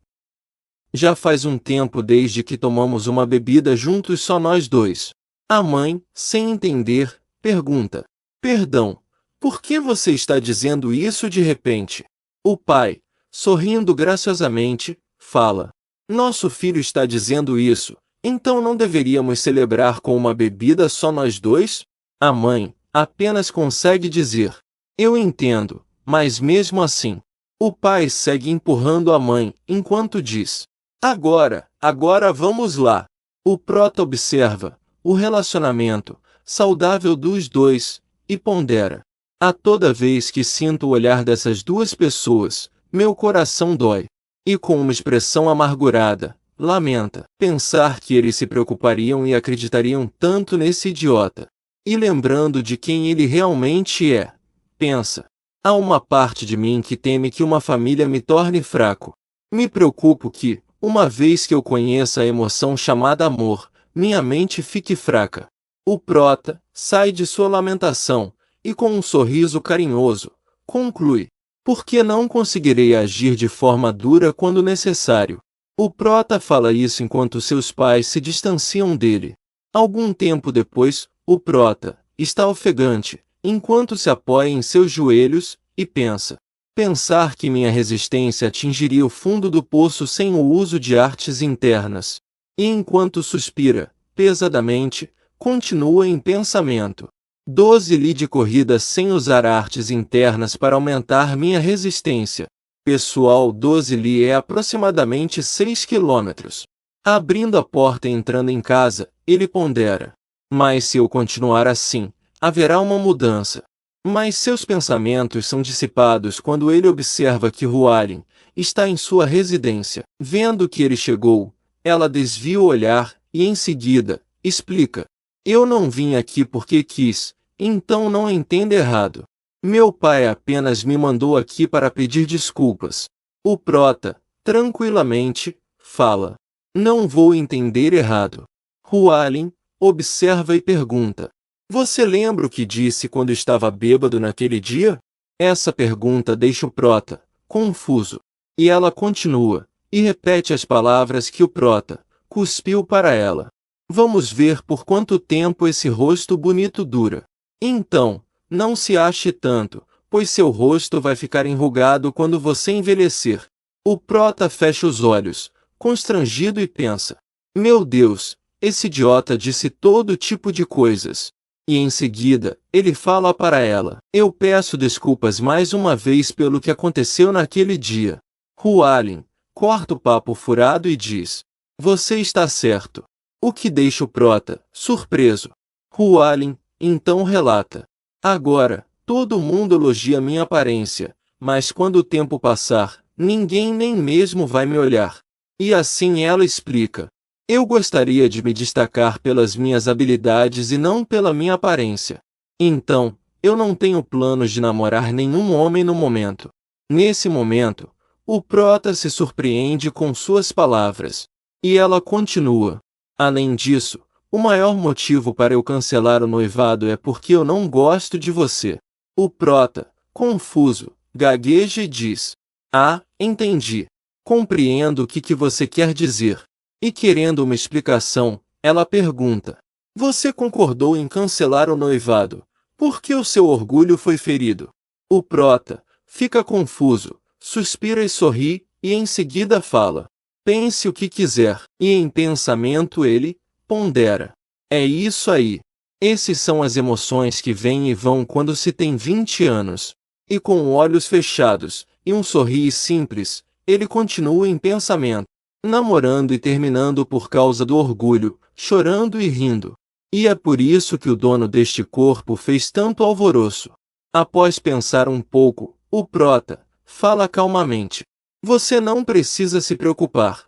Já faz um tempo desde que tomamos uma bebida juntos, só nós dois. A mãe, sem entender, pergunta: perdão, por que você está dizendo isso de repente? O pai, sorrindo graciosamente, fala: nosso filho está dizendo isso, então não deveríamos celebrar com uma bebida só nós dois? A mãe apenas consegue dizer: eu entendo, mas mesmo assim. O pai segue empurrando a mãe, enquanto diz: agora vamos lá. O prota observa o relacionamento saudável dos dois e pondera: a toda vez que sinto o olhar dessas duas pessoas, meu coração dói. E com uma expressão amargurada, lamenta pensar que eles se preocupariam e acreditariam tanto nesse idiota. E lembrando de quem ele realmente é, pensa: há uma parte de mim que teme que uma família me torne fraco. Me preocupo que, uma vez que eu conheça a emoção chamada amor, minha mente fique fraca. O prota sai de sua lamentação e, com um sorriso carinhoso, conclui: porque não conseguirei agir de forma dura quando necessário. O prota fala isso enquanto seus pais se distanciam dele. Algum tempo depois, o prota está ofegante, enquanto se apoia em seus joelhos, e pensa: pensar que minha resistência atingiria o fundo do poço sem o uso de artes internas. E enquanto suspira, pesadamente, continua em pensamento: 12 li de corrida sem usar artes internas para aumentar minha resistência. Pessoal, 12 li é aproximadamente 6 quilômetros. Abrindo a porta e entrando em casa, ele pondera: mas se eu continuar assim, haverá uma mudança. Mas seus pensamentos são dissipados quando ele observa que Hualien está em sua residência. Vendo que ele chegou, ela desvia o olhar e, em seguida, explica: eu não vim aqui porque quis, então não entenda errado. Meu pai apenas me mandou aqui para pedir desculpas. O prota, tranquilamente, fala: não vou entender errado. Hualien observa e pergunta: você lembra o que disse quando estava bêbado naquele dia? Essa pergunta deixa o prota confuso. E ela continua e repete as palavras que o prota cuspiu para ela. Vamos ver por quanto tempo esse rosto bonito dura. Então, não se ache tanto, pois seu rosto vai ficar enrugado quando você envelhecer. O prota fecha os olhos, constrangido, e pensa: meu Deus, esse idiota disse todo tipo de coisas. E em seguida, ele fala para ela: eu peço desculpas mais uma vez pelo que aconteceu naquele dia. Hualien corta o papo furado e diz: você está certo. O que deixa o prota surpreso. Hualien então relata: agora, todo mundo elogia minha aparência, mas quando o tempo passar, ninguém nem mesmo vai me olhar. E assim ela explica: eu gostaria de me destacar pelas minhas habilidades e não pela minha aparência. Então, eu não tenho planos de namorar nenhum homem no momento. Nesse momento, o prota se surpreende com suas palavras. E ela continua: além disso, o maior motivo para eu cancelar o noivado é porque eu não gosto de você. O prota, confuso, gagueja e diz: ah, entendi. Compreendo o que você quer dizer. E querendo uma explicação, ela pergunta: você concordou em cancelar o noivado, porque o seu orgulho foi ferido? O prota fica confuso, suspira e sorri, e em seguida fala: pense o que quiser. E em pensamento ele pondera: é isso aí. Esses são as emoções que vêm e vão quando se tem 20 anos. E com olhos fechados, e um sorriso simples, ele continua em pensamento, namorando e terminando por causa do orgulho, chorando e rindo. E é por isso que o dono deste corpo fez tanto alvoroço. Após pensar um pouco, o prota fala calmamente: você não precisa se preocupar.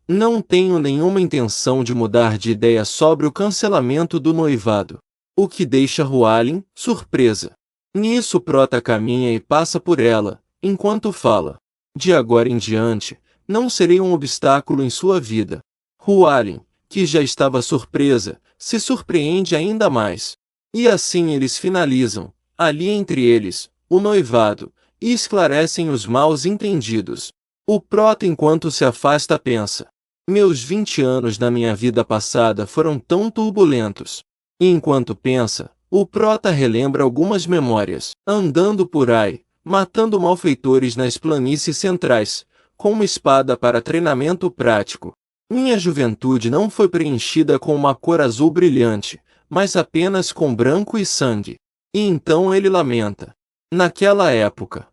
Não tenho nenhuma intenção de mudar de ideia sobre o cancelamento do noivado. O que deixa Hualien surpresa. Nisso o prota caminha e passa por ela, enquanto fala: de agora em diante, não serei um obstáculo em sua vida. Hualien, que já estava surpresa, se surpreende ainda mais. E assim eles finalizam, ali entre eles, o noivado, e esclarecem os maus entendidos. O prota, enquanto se afasta, pensa: meus 20 anos da minha vida passada foram tão turbulentos. E enquanto pensa, o prota relembra algumas memórias, andando por aí, matando malfeitores nas planícies centrais, com uma espada para treinamento prático. Minha juventude não foi preenchida com uma cor azul brilhante, mas apenas com branco e sangue. E então ele lamenta. Naquela época,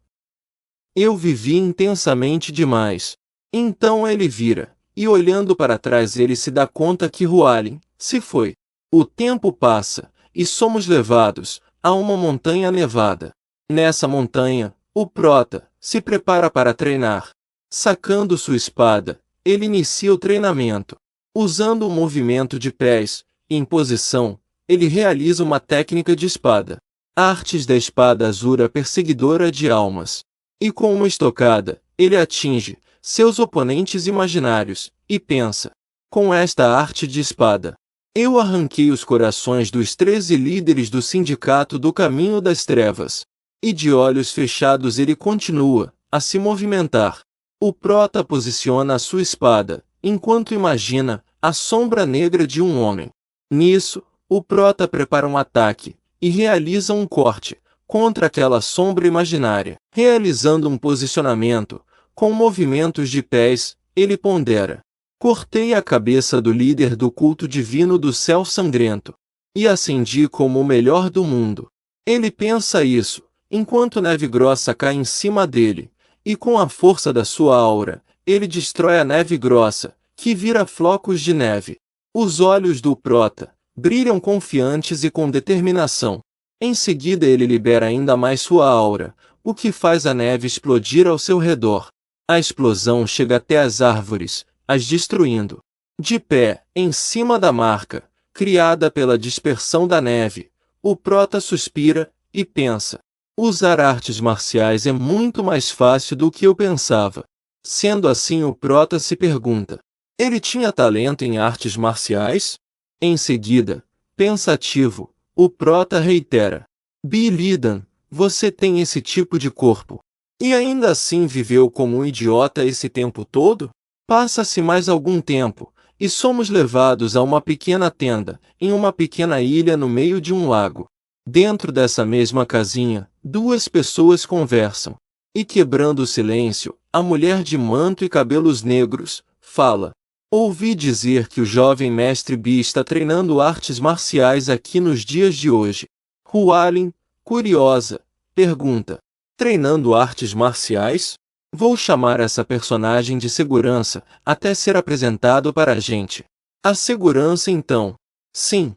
eu vivi intensamente demais. Então ele vira, e olhando para trás ele se dá conta que Hualien se foi. O tempo passa, e somos levados a uma montanha nevada. Nessa montanha, o prota se prepara para treinar. Sacando sua espada, ele inicia o treinamento. Usando o movimento de pés, em posição, ele realiza uma técnica de espada. Artes da espada azura perseguidora de almas. E com uma estocada, ele atinge seus oponentes imaginários, e pensa: com esta arte de espada, eu arranquei os corações dos 13 líderes do Sindicato do Caminho das Trevas. E de olhos fechados ele continua a se movimentar. O prota posiciona a sua espada, enquanto imagina a sombra negra de um homem. Nisso, o prota prepara um ataque, e realiza um corte contra aquela sombra imaginária. Realizando um posicionamento, com movimentos de pés, ele pondera: cortei a cabeça do líder do culto divino do céu sangrento, e acendi como o melhor do mundo. Ele pensa isso, enquanto neve grossa cai em cima dele, e com a força da sua aura, ele destrói a neve grossa, que vira flocos de neve. Os olhos do prota brilham confiantes e com determinação. Em seguida ele libera ainda mais sua aura, o que faz a neve explodir ao seu redor. A explosão chega até as árvores, as destruindo. De pé, em cima da marca, criada pela dispersão da neve, o prota suspira e pensa: usar artes marciais é muito mais fácil do que eu pensava. Sendo assim, o prota se pergunta: ele tinha talento em artes marciais? Em seguida, pensativo, o prota reitera: Bilidan, você tem esse tipo de corpo. E ainda assim viveu como um idiota esse tempo todo? Passa-se mais algum tempo, e somos levados a uma pequena tenda, em uma pequena ilha no meio de um lago. Dentro dessa mesma casinha, duas pessoas conversam. E quebrando o silêncio, a mulher de manto e cabelos negros fala: ouvi dizer que o jovem mestre Bi está treinando artes marciais aqui nos dias de hoje. Hualien, curiosa, pergunta: treinando artes marciais? Vou chamar essa personagem de segurança, até ser apresentado para a gente. A segurança então. Sim.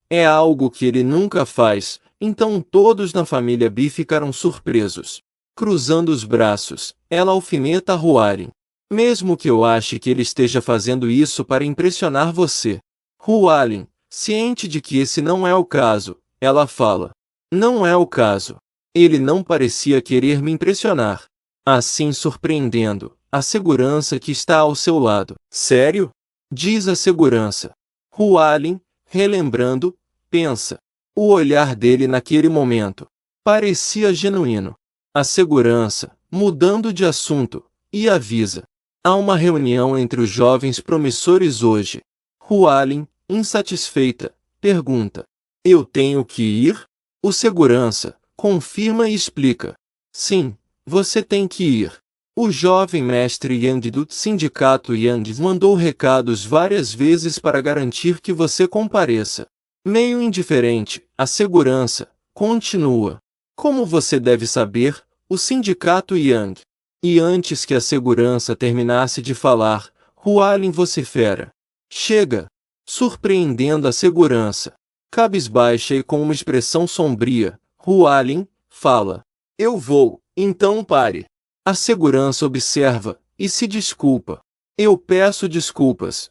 É algo que ele nunca faz, então todos na família Bi ficaram surpresos. Cruzando os braços, ela alfineta Hualien. Mesmo que eu ache que ele esteja fazendo isso para impressionar você. Hualien, ciente de que esse não é o caso, ela fala: não é o caso. Ele não parecia querer me impressionar. Assim surpreendendo a segurança que está ao seu lado. Sério? Diz a segurança. Hualien, relembrando, pensa. O olhar dele naquele momento parecia genuíno. A segurança, mudando de assunto, e avisa: há uma reunião entre os jovens promissores hoje. Hualien, insatisfeita, pergunta: eu tenho que ir? O segurança confirma e explica: sim, você tem que ir. O jovem mestre Yang do sindicato Yang mandou recados várias vezes para garantir que você compareça. Meio indiferente, a segurança continua: como você deve saber, o sindicato Yang. E antes que a segurança terminasse de falar, Hualien vocifera: chega! Surpreendendo a segurança. Cabisbaixa e com uma expressão sombria, Hualien fala: eu vou, então pare. A segurança observa e se desculpa. Eu peço desculpas.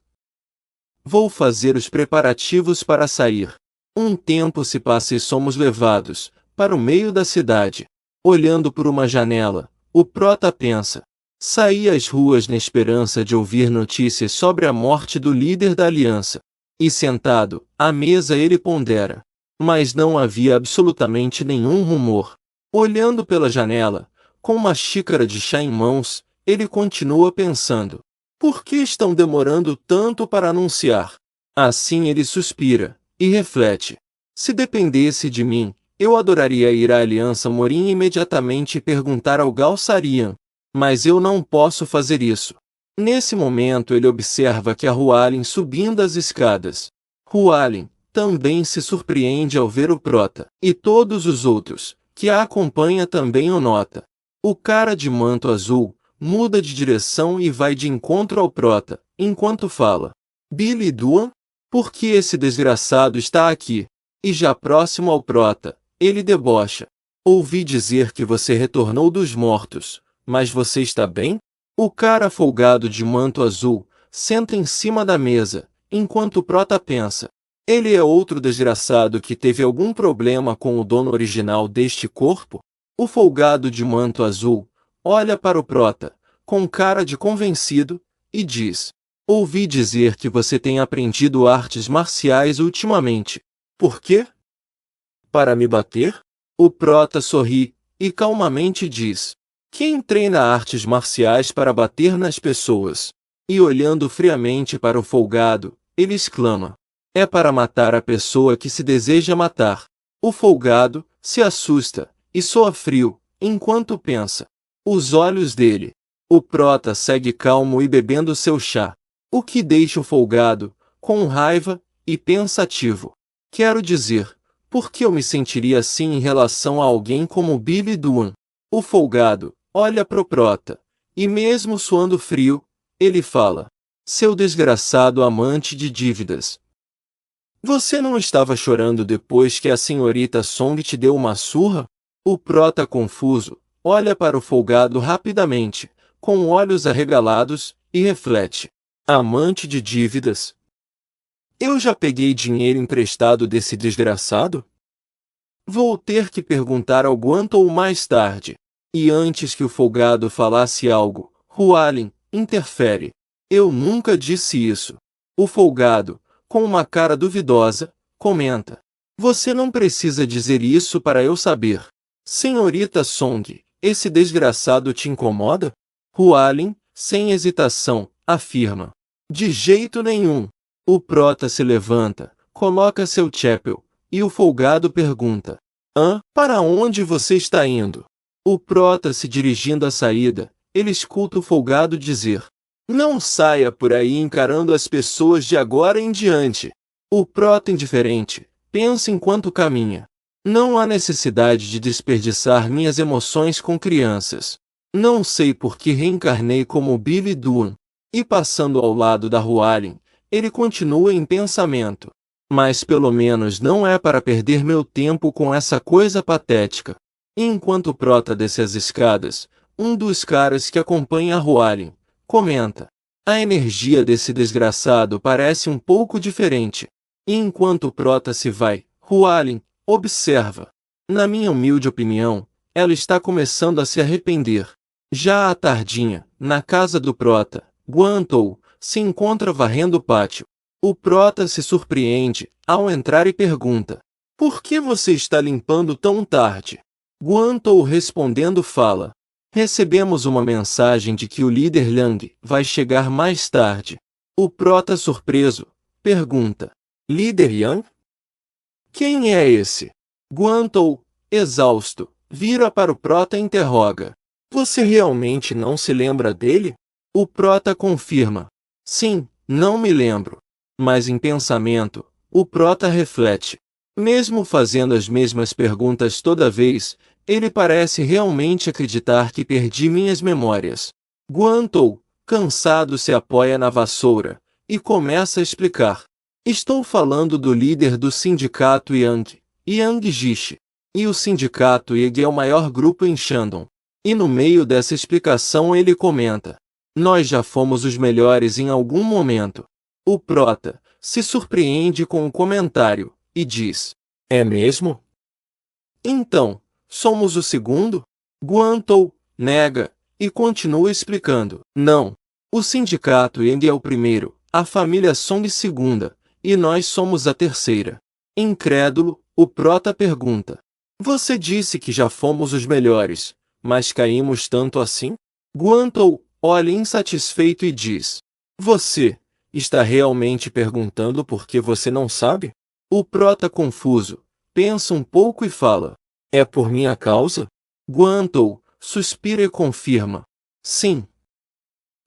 Vou fazer os preparativos para sair. Um tempo se passa e somos levados para o meio da cidade. Olhando por uma janela, o prota pensa: saí às ruas na esperança de ouvir notícias sobre a morte do líder da aliança. E sentado à mesa ele pondera. Mas não havia absolutamente nenhum rumor. Olhando pela janela, com uma xícara de chá em mãos, ele continua pensando: por que estão demorando tanto para anunciar? Assim ele suspira e reflete: se dependesse de mim, eu adoraria ir à Aliança Morim imediatamente e perguntar ao Galsarian. Mas eu não posso fazer isso. Nesse momento ele observa que a Hualien subindo as escadas. Hualien, também se surpreende ao ver o Prota, e todos os outros, que a acompanha também o nota. O cara de manto azul muda de direção e vai de encontro ao Prota, enquanto fala: Billy Dwan? Por que esse desgraçado está aqui? E já próximo ao Prota, ele debocha: ouvi dizer que você retornou dos mortos, mas você está bem? O cara folgado de manto azul senta em cima da mesa, enquanto o Prota pensa: ele é outro desgraçado que teve algum problema com o dono original deste corpo? O folgado de manto azul olha para o Prota, com cara de convencido, e diz: ouvi dizer que você tem aprendido artes marciais ultimamente. Por quê? Para me bater? O Prota sorri, e calmamente diz: quem treina artes marciais para bater nas pessoas? E olhando friamente para o folgado, ele exclama: é para matar a pessoa que se deseja matar. O folgado se assusta e soa frio, enquanto pensa. Os olhos dele. O Prota segue calmo e bebendo seu chá, o que deixa o folgado com raiva e pensativo. Quero dizer, por que eu me sentiria assim em relação a alguém como Billy Dwan? O folgado olha pro Prota, e mesmo suando frio, ele fala: seu desgraçado amante de dívidas. Você não estava chorando depois que a senhorita Song te deu uma surra? O Prota, confuso, olha para o folgado rapidamente, com olhos arregalados, e reflete: amante de dívidas? Eu já peguei dinheiro emprestado desse desgraçado? Vou ter que perguntar ao Guantou mais tarde. E antes que o folgado falasse algo, Hualien interfere: eu nunca disse isso. O folgado, com uma cara duvidosa, comenta: você não precisa dizer isso para eu saber. Senhorita Song, esse desgraçado te incomoda? Hualien, sem hesitação, afirma: de jeito nenhum. O Prota se levanta, coloca seu chapéu, e o folgado pergunta: para onde você está indo? O Prota se dirigindo à saída, ele escuta o folgado dizer: não saia por aí encarando as pessoas de agora em diante. O Prota, indiferente, pensa enquanto caminha: não há necessidade de desperdiçar minhas emoções com crianças. Não sei por que reencarnei como Billy Dwan. E passando ao lado da Hualien, ele continua em pensamento: mas pelo menos não é para perder meu tempo com essa coisa patética. E enquanto o Prota desce as escadas, um dos caras que acompanha a Hualien comenta: a energia desse desgraçado parece um pouco diferente. E enquanto o Prota se vai, Hualien observa: na minha humilde opinião, ela está começando a se arrepender. Já à tardinha, na casa do Prota, Guantou se encontra varrendo o pátio. O Prota se surpreende ao entrar e pergunta: por que você está limpando tão tarde? Guantou respondendo fala: recebemos uma mensagem de que o líder Liang vai chegar mais tarde. O Prota, surpreso, pergunta: líder Yang? Quem é esse? Guantou, exausto, vira para o Prota e interroga: você realmente não se lembra dele? O Prota confirma: sim, não me lembro. Mas em pensamento, o Prota reflete: mesmo fazendo as mesmas perguntas toda vez, ele parece realmente acreditar que perdi minhas memórias. Guantou, cansado, se apoia na vassoura e começa a explicar: estou falando do líder do sindicato Yang, Yang Jishi. E o sindicato Yang é o maior grupo em Shandong. E no meio dessa explicação ele comenta: nós já fomos os melhores em algum momento. O Prota se surpreende com o comentário e diz: é mesmo? Então, somos o segundo? Guantou nega e continua explicando: não. O sindicato Yang é o primeiro, a família Song segunda, e nós somos a terceira. Incrédulo, o Prota pergunta: você disse que já fomos os melhores, mas caímos tanto assim? Guantou olha insatisfeito e diz: você está realmente perguntando por que você não sabe? O Prota, confuso, pensa um pouco e fala: é por minha causa? Guantou suspira e confirma: sim.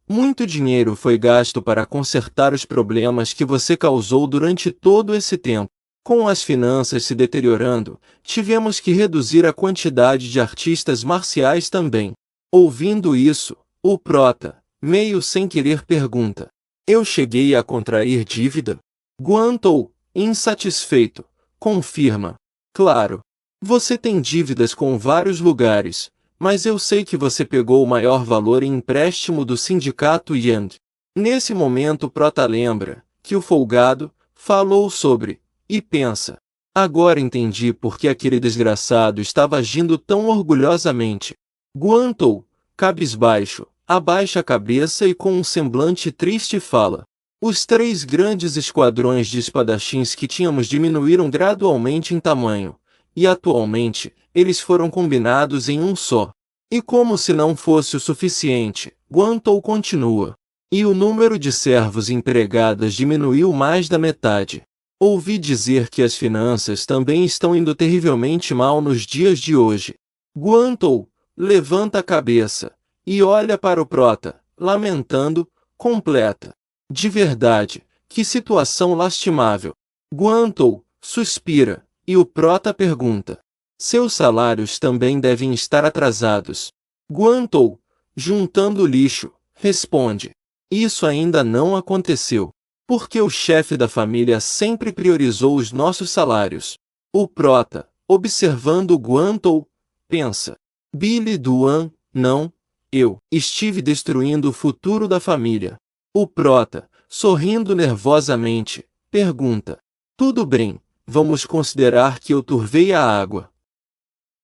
Muito dinheiro foi gasto para consertar os problemas que você causou durante todo esse tempo. Com as finanças se deteriorando, tivemos que reduzir a quantidade de artistas marciais também. Ouvindo isso, o prota, meio sem querer, pergunta: eu cheguei a contrair dívida? Guantou, insatisfeito, confirma: claro. Você tem dívidas com vários lugares, mas eu sei que você pegou o maior valor em empréstimo do sindicato Yang. Nesse momento o prota lembra que o folgado falou sobre e pensa: agora entendi por que aquele desgraçado estava agindo tão orgulhosamente. Guantou, cabisbaixo, abaixa a cabeça e com um semblante triste fala: os 3 grandes esquadrões de espadachins que tínhamos diminuíram gradualmente em tamanho, e atualmente, eles foram combinados em um só. E como se não fosse o suficiente, Guantou continua: e o número de servos empregadas diminuiu mais da metade. Ouvi dizer que as finanças também estão indo terrivelmente mal nos dias de hoje. Guantou levanta a cabeça e olha para o prota, lamentando, completa: de verdade, que situação lastimável. Guantou suspira, e o prota pergunta: seus salários também devem estar atrasados. Guantou, juntando lixo, responde: isso ainda não aconteceu, porque o chefe da família sempre priorizou os nossos salários. O prota, observando Guantou, pensa: Billy Duan, não, eu estive destruindo o futuro da família. O prota, sorrindo nervosamente, pergunta: tudo bem, vamos considerar que eu turvei a água.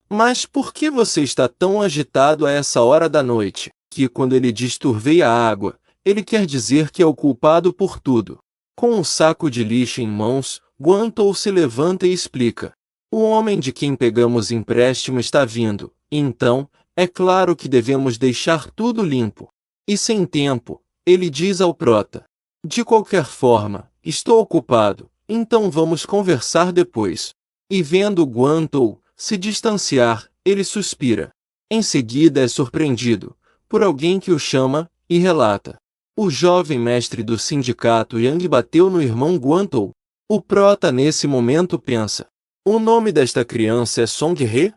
Mas por que você está tão agitado a essa hora da noite? Que quando ele diz turvei a água, ele quer dizer que é o culpado por tudo. Com um saco de lixo em mãos, Guantou se levanta e explica: o homem de quem pegamos empréstimo está vindo, então, é claro que devemos deixar tudo limpo. E sem tempo, ele diz ao prota: de qualquer forma, estou ocupado, então vamos conversar depois. E vendo Guantou se distanciar, ele suspira. Em seguida é surpreendido por alguém que o chama e relata: o jovem mestre do sindicato Yang bateu no irmão Guantou. O prota nesse momento pensa: o nome desta criança é Song He?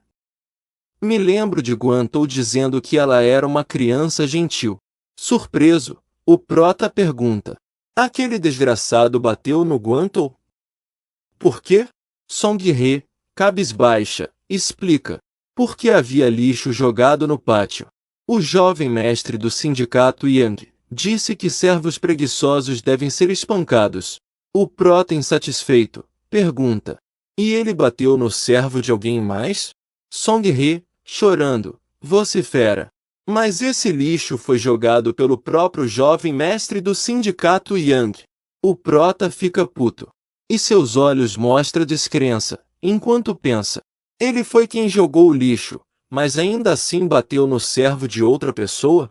Me lembro de Guantou dizendo que ela era uma criança gentil. Surpreso, o prota pergunta: aquele desgraçado bateu no Guantou? Por quê? Song He, cabisbaixa, explica: porque havia lixo jogado no pátio. O jovem mestre do sindicato Yang disse que servos preguiçosos devem ser espancados. O prota, insatisfeito, pergunta: e ele bateu no servo de alguém mais? Song He, chorando, vocifera: mas esse lixo foi jogado pelo próprio jovem mestre do sindicato Yang. O prota fica puto. E seus olhos mostram descrença, enquanto pensa: ele foi quem jogou o lixo, mas ainda assim bateu no servo de outra pessoa?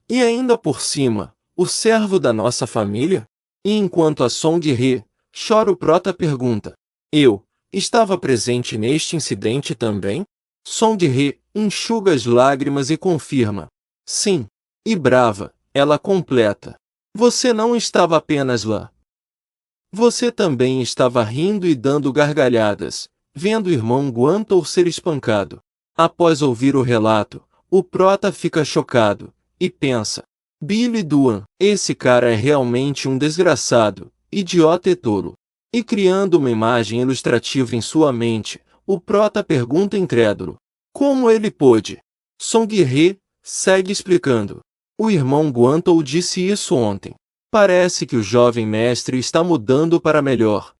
E ainda por cima, o servo da nossa família? E enquanto a Song He chora, o prota pergunta: eu estava presente neste incidente também? Song He enxuga as lágrimas e confirma: sim. E brava, ela completa: você não estava apenas lá. Você também estava rindo e dando gargalhadas, vendo o irmão Guantou ser espancado. Após ouvir o relato, o prota fica chocado e pensa: Billy Duan, esse cara é realmente um desgraçado, idiota e tolo. E criando uma imagem ilustrativa em sua mente, o prota pergunta incrédulo: como ele pôde? Song He segue explicando: o irmão Guantou disse isso ontem. Parece que o jovem mestre está mudando para melhor.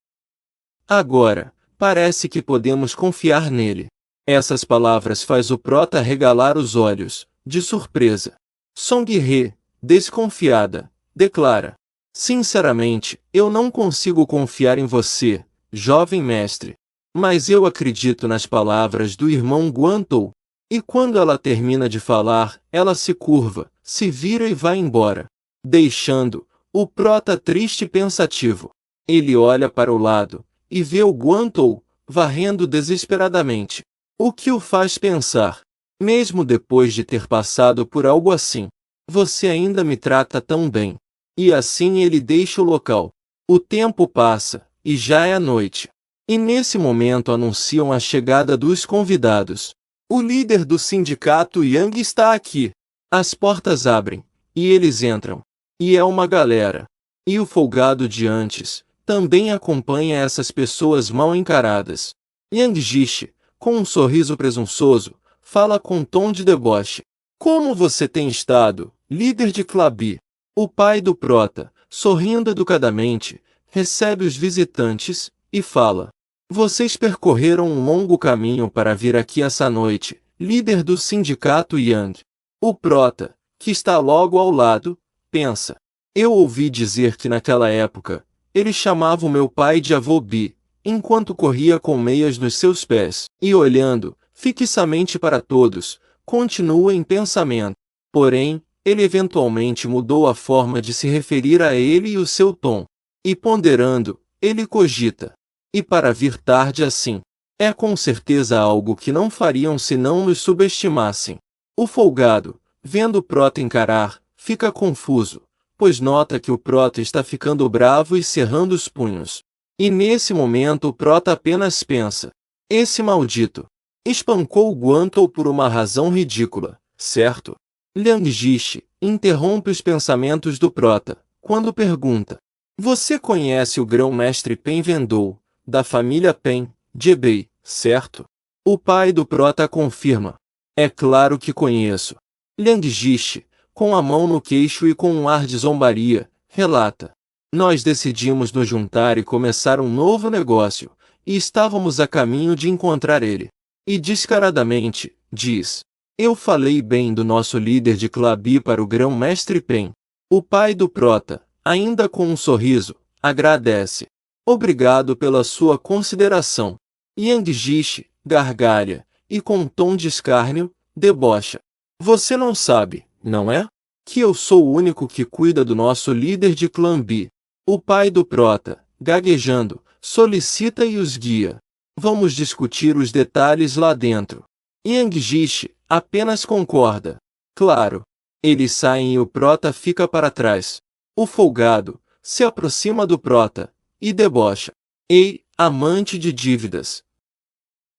Agora, parece que podemos confiar nele. Essas palavras faz o prota regalar os olhos, de surpresa. Song He, desconfiada, declara: sinceramente, eu não consigo confiar em você, jovem mestre. Mas eu acredito nas palavras do irmão Guantou. E quando ela termina de falar, ela se curva, se vira e vai embora, deixando o prota triste e pensativo. Ele olha para o lado e vê o Guantou varrendo desesperadamente. O que o faz pensar: mesmo depois de ter passado por algo assim, você ainda me trata tão bem. E assim ele deixa o local. O tempo passa, e já é noite. E nesse momento anunciam a chegada dos convidados. O líder do sindicato Yang está aqui. As portas abrem, e eles entram. E é uma galera. E o folgado de antes também acompanha essas pessoas mal encaradas. Yang Jishi, com um sorriso presunçoso, fala com tom de deboche. Como você tem estado, líder de Clabi? O pai do prota, sorrindo educadamente, recebe os visitantes e fala. Vocês percorreram um longo caminho para vir aqui essa noite, líder do sindicato Yang. O prota, que está logo ao lado, pensa. Eu ouvi dizer que naquela época, ele chamava o meu pai de avô Bi, enquanto corria com meias nos seus pés, e olhando, fixamente para todos, continua em pensamento. Porém, ele eventualmente mudou a forma de se referir a ele e o seu tom. E ponderando, ele cogita. E para vir tarde assim, é com certeza algo que não fariam se não nos subestimassem. O folgado, vendo o prota encarar, fica confuso, pois nota que o prota está ficando bravo e cerrando os punhos. E nesse momento o prota apenas pensa. Esse maldito espancou o Guantou por uma razão ridícula, certo? Liang Jishi interrompe os pensamentos do prota, quando pergunta. Você conhece o grão-mestre Pen Vendou, da família Pen, de Ebei, certo? O pai do prota confirma. É claro que conheço. Liang Jishi, com a mão no queixo e com um ar de zombaria, relata. Nós decidimos nos juntar e começar um novo negócio, e estávamos a caminho de encontrar ele. E descaradamente, diz. Eu falei bem do nosso líder de Clabi para o grão-mestre Pen. O pai do prota, ainda com um sorriso, agradece. Obrigado pela sua consideração. Yang Jishi, gargalha, e com um tom de escárnio, debocha. Você não sabe, não é? Que eu sou o único que cuida do nosso líder de clã Bi. O pai do prota, gaguejando, solicita e os guia. Vamos discutir os detalhes lá dentro. Yang Jishi apenas concorda. Claro. Eles saem e o prota fica para trás. O folgado se aproxima do prota e debocha. Ei, amante de dívidas.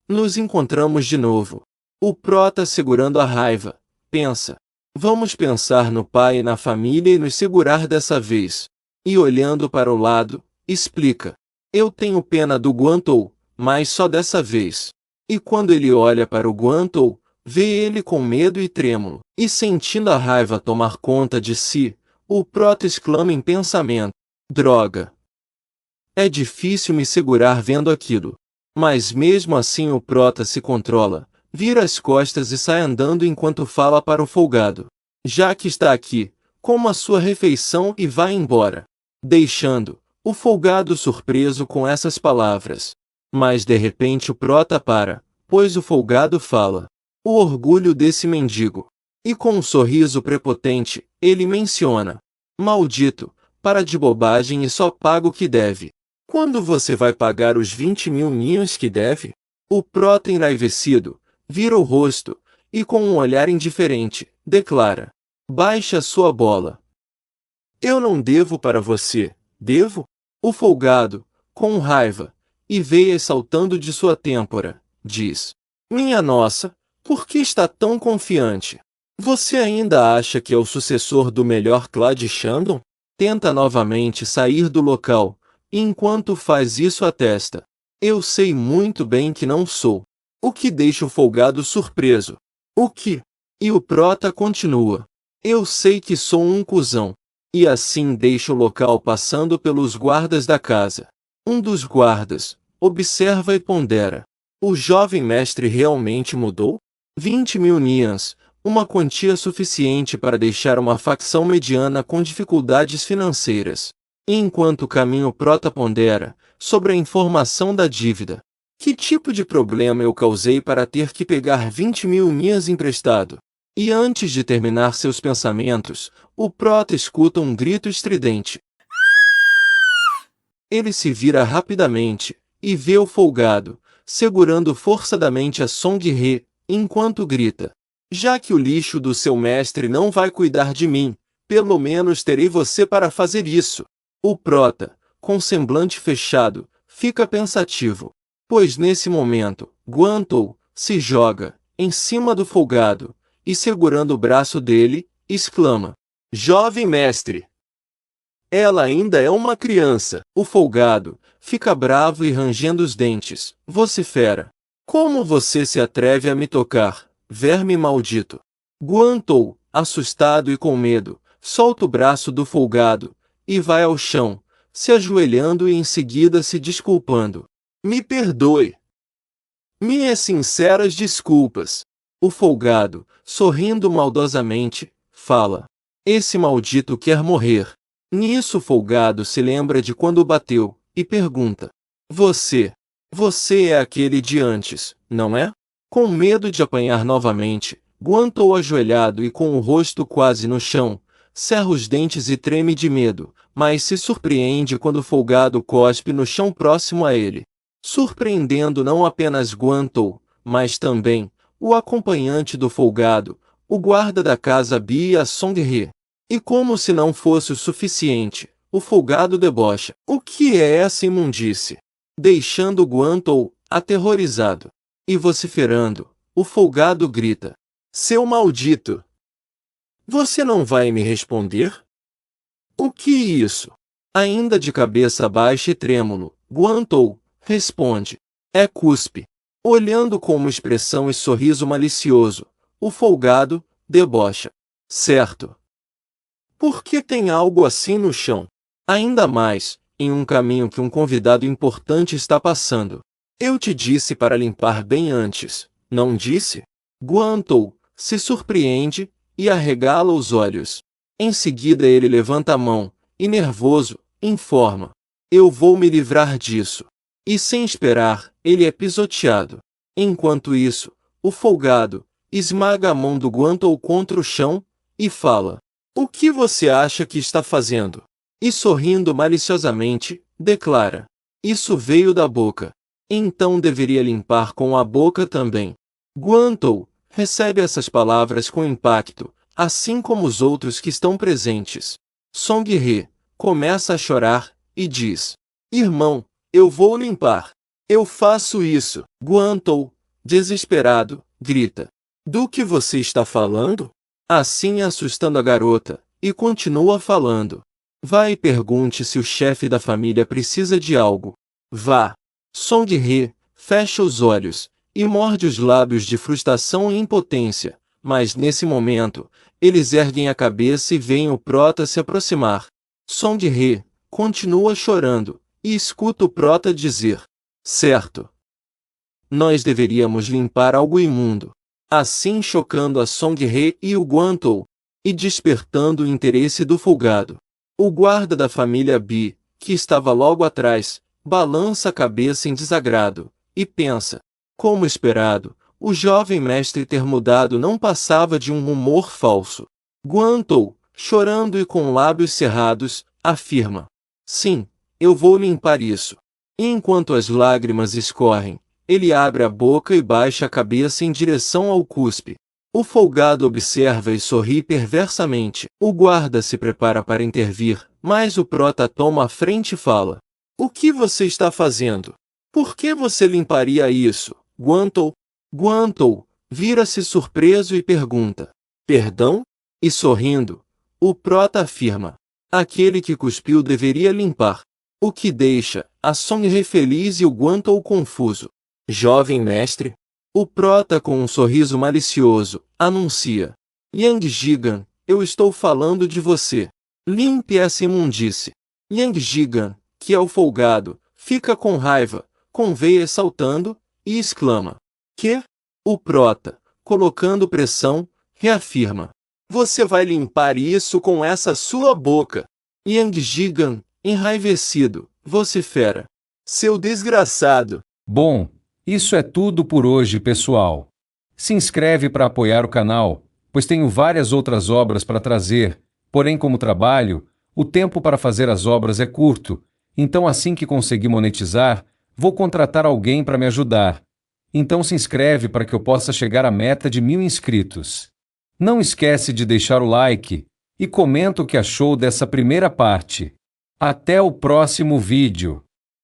Nos encontramos de novo. O prota, segurando a raiva, pensa. Vamos pensar no pai e na família e nos segurar dessa vez. E olhando para o lado, explica. Eu tenho pena do Guantou, mas só dessa vez. E quando ele olha para o Guantou, vê ele com medo e trêmulo. E sentindo a raiva tomar conta de si, o prota exclama em pensamento. Droga! É difícil me segurar vendo aquilo. Mas mesmo assim o prota se controla, vira as costas e sai andando enquanto fala para o folgado. Já que está aqui, coma a sua refeição e vá embora. Deixando o folgado surpreso com essas palavras. Mas de repente o prota para, pois o folgado fala. O orgulho desse mendigo. E com um sorriso prepotente, ele menciona. Maldito, para de bobagem e só paga o que deve. Quando você vai pagar os 20.000 ninhos que deve? O prota enraivecido, vira o rosto, e com um olhar indiferente, declara. Baixe a sua bola. Eu não devo para você, devo? O folgado, com raiva, e veias saltando de sua têmpora, diz. Minha nossa, por que está tão confiante? Você ainda acha que é o sucessor do melhor Clad Shandon? Tenta novamente sair do local, e enquanto faz isso atesta. Eu sei muito bem que não sou. O que deixa o folgado surpreso. O que? E o prota continua. Eu sei que sou um cuzão. E assim deixa o local passando pelos guardas da casa. Um dos guardas observa e pondera. O jovem mestre realmente mudou? 20.000 nians, uma quantia suficiente para deixar uma facção mediana com dificuldades financeiras. E enquanto o caminho prota pondera sobre a informação da dívida. Que tipo de problema eu causei para ter que pegar 20.000 nias emprestado? E antes de terminar seus pensamentos, o prota escuta um grito estridente. Ele se vira rapidamente, e vê o folgado, segurando forçadamente a Song-He, enquanto grita. Já que o lixo do seu mestre não vai cuidar de mim, pelo menos terei você para fazer isso. O prota, com semblante fechado, fica pensativo. Pois nesse momento, Guantou se joga em cima do folgado e, segurando o braço dele, exclama: Jovem mestre! Ela ainda é uma criança. O folgado fica bravo e, rangendo os dentes, vocifera: Como você se atreve a me tocar, verme maldito? Guantou, assustado e com medo, solta o braço do folgado e vai ao chão, se ajoelhando e em seguida se desculpando. Me perdoe. Minhas sinceras desculpas. O folgado, sorrindo maldosamente, fala: Esse maldito quer morrer. Nisso o folgado se lembra de quando o bateu e pergunta: Você é aquele de antes, não é? Com medo de apanhar novamente, Guantou ajoelhado e com o rosto quase no chão, cerra os dentes e treme de medo, mas se surpreende quando o folgado cospe no chão próximo a ele, surpreendendo não apenas Guantou, mas também o acompanhante do folgado, o guarda da casa Bi e a Song-hye. E como se não fosse o suficiente, o folgado debocha: O que é essa imundície? Deixando Guantou aterrorizado. E vociferando, o folgado grita: Seu maldito! Você não vai me responder? O que é isso? Ainda de cabeça baixa e trêmulo, Guantou responde: É cuspe. Olhando com uma expressão e sorriso malicioso, o folgado debocha: Certo. Por que tem algo assim no chão? Ainda mais, em um caminho que um convidado importante está passando. Eu te disse para limpar bem antes, não disse? Guantou se surpreende e arregala os olhos. Em seguida ele levanta a mão e, nervoso, informa: Eu vou me livrar disso. E sem esperar, ele é pisoteado. Enquanto isso, o folgado esmaga a mão do Guantou contra o chão e fala: O que você acha que está fazendo? E sorrindo maliciosamente, declara: Isso veio da boca. Então deveria limpar com a boca também. Guantou recebe essas palavras com impacto, assim como os outros que estão presentes. Song-hye começa a chorar e diz: Irmão, eu vou limpar. Eu faço isso. Guantou, desesperado, grita: Do que você está falando? Assim assustando a garota, e continua falando: Vá e pergunte se o chefe da família precisa de algo. Vá. Song-hye fecha os olhos e morde os lábios de frustração e impotência, mas nesse momento, eles erguem a cabeça e veem o prota se aproximar. Song-hye continua chorando e escuta o prota dizer: Certo. Nós deveríamos limpar algo imundo. Assim chocando a Song-hye e o Guantou, e despertando o interesse do folgado. O guarda da família Bi, que estava logo atrás, balança a cabeça em desagrado, e pensa: Como esperado, o jovem mestre ter mudado não passava de um rumor falso. Guantou, chorando e com lábios cerrados, afirma: Sim, eu vou limpar isso. E enquanto as lágrimas escorrem, ele abre a boca e baixa a cabeça em direção ao cuspe. O folgado observa e sorri perversamente. O guarda se prepara para intervir, mas o prota toma a frente e fala: O que você está fazendo? Por que você limparia isso, Guantou? Guantou vira-se surpreso e pergunta: Perdão? E sorrindo, o prota afirma: Aquele que cuspiu deveria limpar. O que deixa a Song-hye feliz e o Guantou confuso. Jovem mestre? O prota com um sorriso malicioso anuncia: Yang Jigan, eu estou falando de você. Limpe essa imundície. Yang Jigan, que é o folgado, fica com raiva, com veias saltando, e exclama: Que? O prota, colocando pressão, reafirma: Você vai limpar isso com essa sua boca. Yang Jigan, enraivecido, vocifera: Seu desgraçado. Bom, isso é tudo por hoje, pessoal. Se inscreve para apoiar o canal, pois tenho várias outras obras para trazer, porém como trabalho, o tempo para fazer as obras é curto, então assim que conseguir monetizar, vou contratar alguém para me ajudar. Então se inscreve para que eu possa chegar à meta de 1000 inscritos. Não esquece de deixar o like e comenta o que achou dessa primeira parte. Até o próximo vídeo.